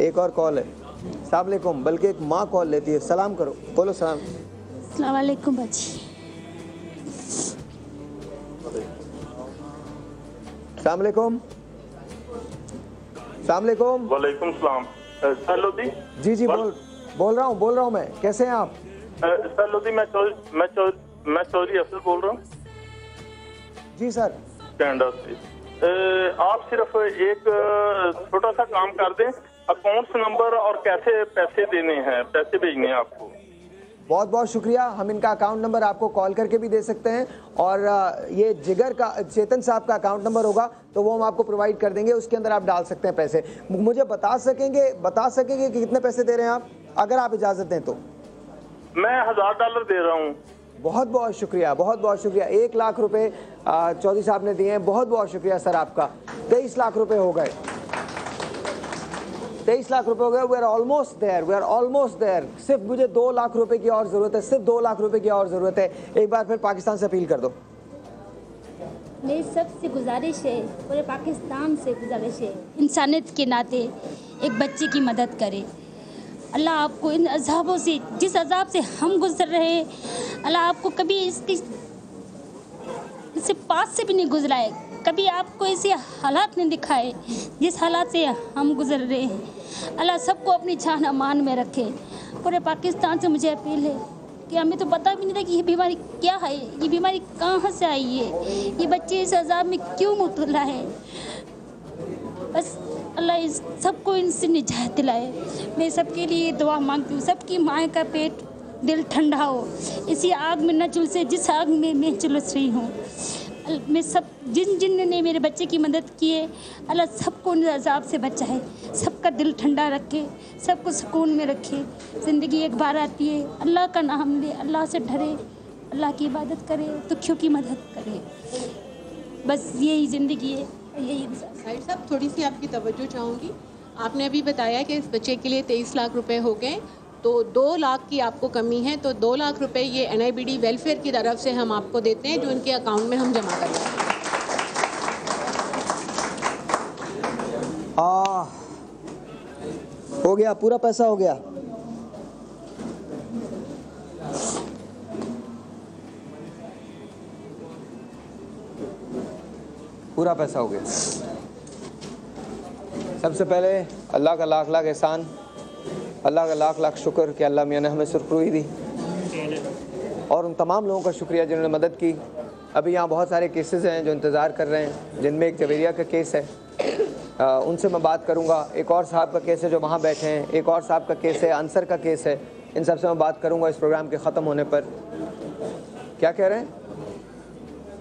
एक और कॉल है। अस्सलाम वालेकुम, बल्कि एक माँ कॉल लेती है। सलाम करो, बोलो सलाम। अस्सलाम वालेकुम बाजी। अस्सलाम वालेकुम। अस्सलाम वालेकुम। वालेकुम सलाम। सलोदी जी बोल रहा हूँ मैं। कैसे हैं आप? सलोदी, मैं चौधरी अफजल बोल रहा हूँ। जी सर। कनाडा से। आप सिर्फ एक छोटा सा काम कर दें, अकाउंट्स नंबर और कैसे पैसे देने हैं, पैसे भेजने हैं आपको। बहुत बहुत शुक्रिया। हम इनका अकाउंट नंबर आपको कॉल करके भी दे सकते हैं, और ये जिगर का चेतन साहब का अकाउंट नंबर होगा तो वो हम आपको प्रोवाइड कर देंगे। उसके अंदर आप डाल सकते हैं पैसे। मुझे बता सकेंगे कि कितने पैसे दे रहे हैं आप, अगर आप इजाज़त दें तो? मैं $1000 दे रहा हूँ। बहुत बहुत शुक्रिया, बहुत बहुत शुक्रिया। 1 लाख रुपए चौधरी साहब ने दिए हैं। बहुत बहुत शुक्रिया सर आपका। 23 लाख रुपए हो गए। 23 लाख रुपए हो गए। We are almost there. सिर्फ मुझे 2 लाख रुपए की और ज़रूरत है, सिर्फ 2 लाख रुपए की और ज़रूरत है। एक बार फिर पाकिस्तान से अपील कर दो। मेरी सबसे गुजारिश है, पूरे पाकिस्तान से गुजारिश है, इंसानियत के नाते एक बच्चे की मदद करे। अल्लाह आपको इन अज़ाबों से, जिस अज़ाब से हम गुजर रहे हैं, अल्लाह आपको कभी इससे पास से भी नहीं गुजराए, कभी आपको ऐसे हालात नहीं दिखाए जिस हालात से हम गुजर रहे हैं। अल्लाह सबको अपनी जान अमान में रखे। पूरे पाकिस्तान से मुझे अपील है कि हमें तो पता भी नहीं था कि ये बीमारी क्या है, ये बीमारी कहाँ से आई है, ये बच्चे इस अज़ाब में क्यों मुब्तला है। बस अल्लाह इस सबको इनसे निजात दिलाए। मैं सबके लिए दुआ मांगती हूँ, सबकी माँ का पेट दिल ठंडा हो, इसी आग में न झुलसे जिस आग में मैं झुलस रही हूँ। मैं सब जिन जिन ने मेरे बच्चे की मदद की है, अल्लाह सबको उन अजाब से बचाए, सबका दिल ठंडा रखे, सबको सुकून में रखे। ज़िंदगी एक बार आती है, अल्लाह का नाम ले, अल्लाह से डरे, अल्लाह की इबादत करे, दुखियों की मदद करे, बस यही ज़िंदगी है, यही इंसान। साहिर साहब, थोड़ी सी आपकी तवज्जो चाहूँगी। आपने अभी बताया कि इस बच्चे के लिए 23 लाख रुपए हो गए, तो 2 लाख की आपको कमी है, तो 2 लाख रुपए ये NIBD वेलफेयर की तरफ से हम आपको देते हैं, जो उनके अकाउंट में हम जमा करते हैं। हो गया, पूरा पैसा हो गया। पूरा पैसा हो गया। सबसे पहले अल्लाह का लाख लाख एहसान, अल्लाह का लाख लाख शुक्र कि अल्लाह मियां ने हमें सुरखरुई दी, और उन तमाम लोगों का शुक्रिया जिन्होंने मदद की। अभी यहाँ बहुत सारे केसेस हैं जो इंतज़ार कर रहे हैं, जिनमें एक जवेरिया का केस है, उनसे मैं बात करूँगा। एक और साहब का केस है जो वहाँ बैठे हैं, एक और साहब का केस है, अंसर का केस है। इन सब से मैं बात करूँगा इस प्रोग्राम के ख़त्म होने पर। क्या कह रहे हैं?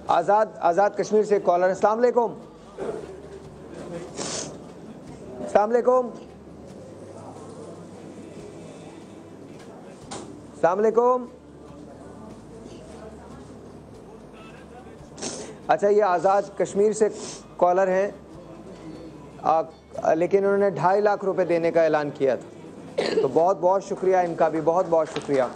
आज़ाद कश्मीर से कॉलर है। अस्सलाम वालेकुम। अस्सलाम वालेकुम। अस्सलाम वालेकुम। अच्छा, ये आज़ाद कश्मीर से कॉलर हैं, लेकिन उन्होंने 2.5 लाख रुपए देने का ऐलान किया था, तो बहुत बहुत शुक्रिया इनका भी, बहुत बहुत शुक्रिया।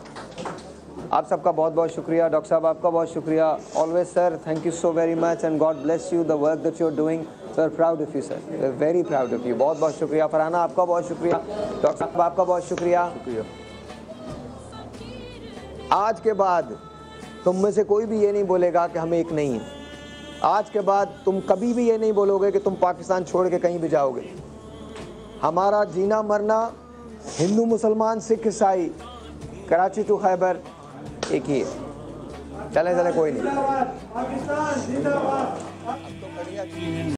आप सबका बहुत बहुत शुक्रिया। डॉक्टर साहब आपका बहुत शुक्रिया। Always sir, thank you so very much and God bless you the work that you are doing. Sir proud of you sir, very proud of you. बहुत बहुत शुक्रिया। फरहाना आपका बहुत शुक्रिया। डॉक्टर साहब आपका बहुत शुक्रिया। आज के बाद तुम में से कोई भी ये नहीं बोलेगा कि हम एक नहीं हैं। आज के बाद तुम कभी भी ये नहीं बोलोगे कि तुम पाकिस्तान छोड़ के कहीं भी जाओगे। हमारा जीना मरना, हिंदू मुसलमान सिख ईसाई, कराची टू खैबर एक ही है। चले कोई नहीं।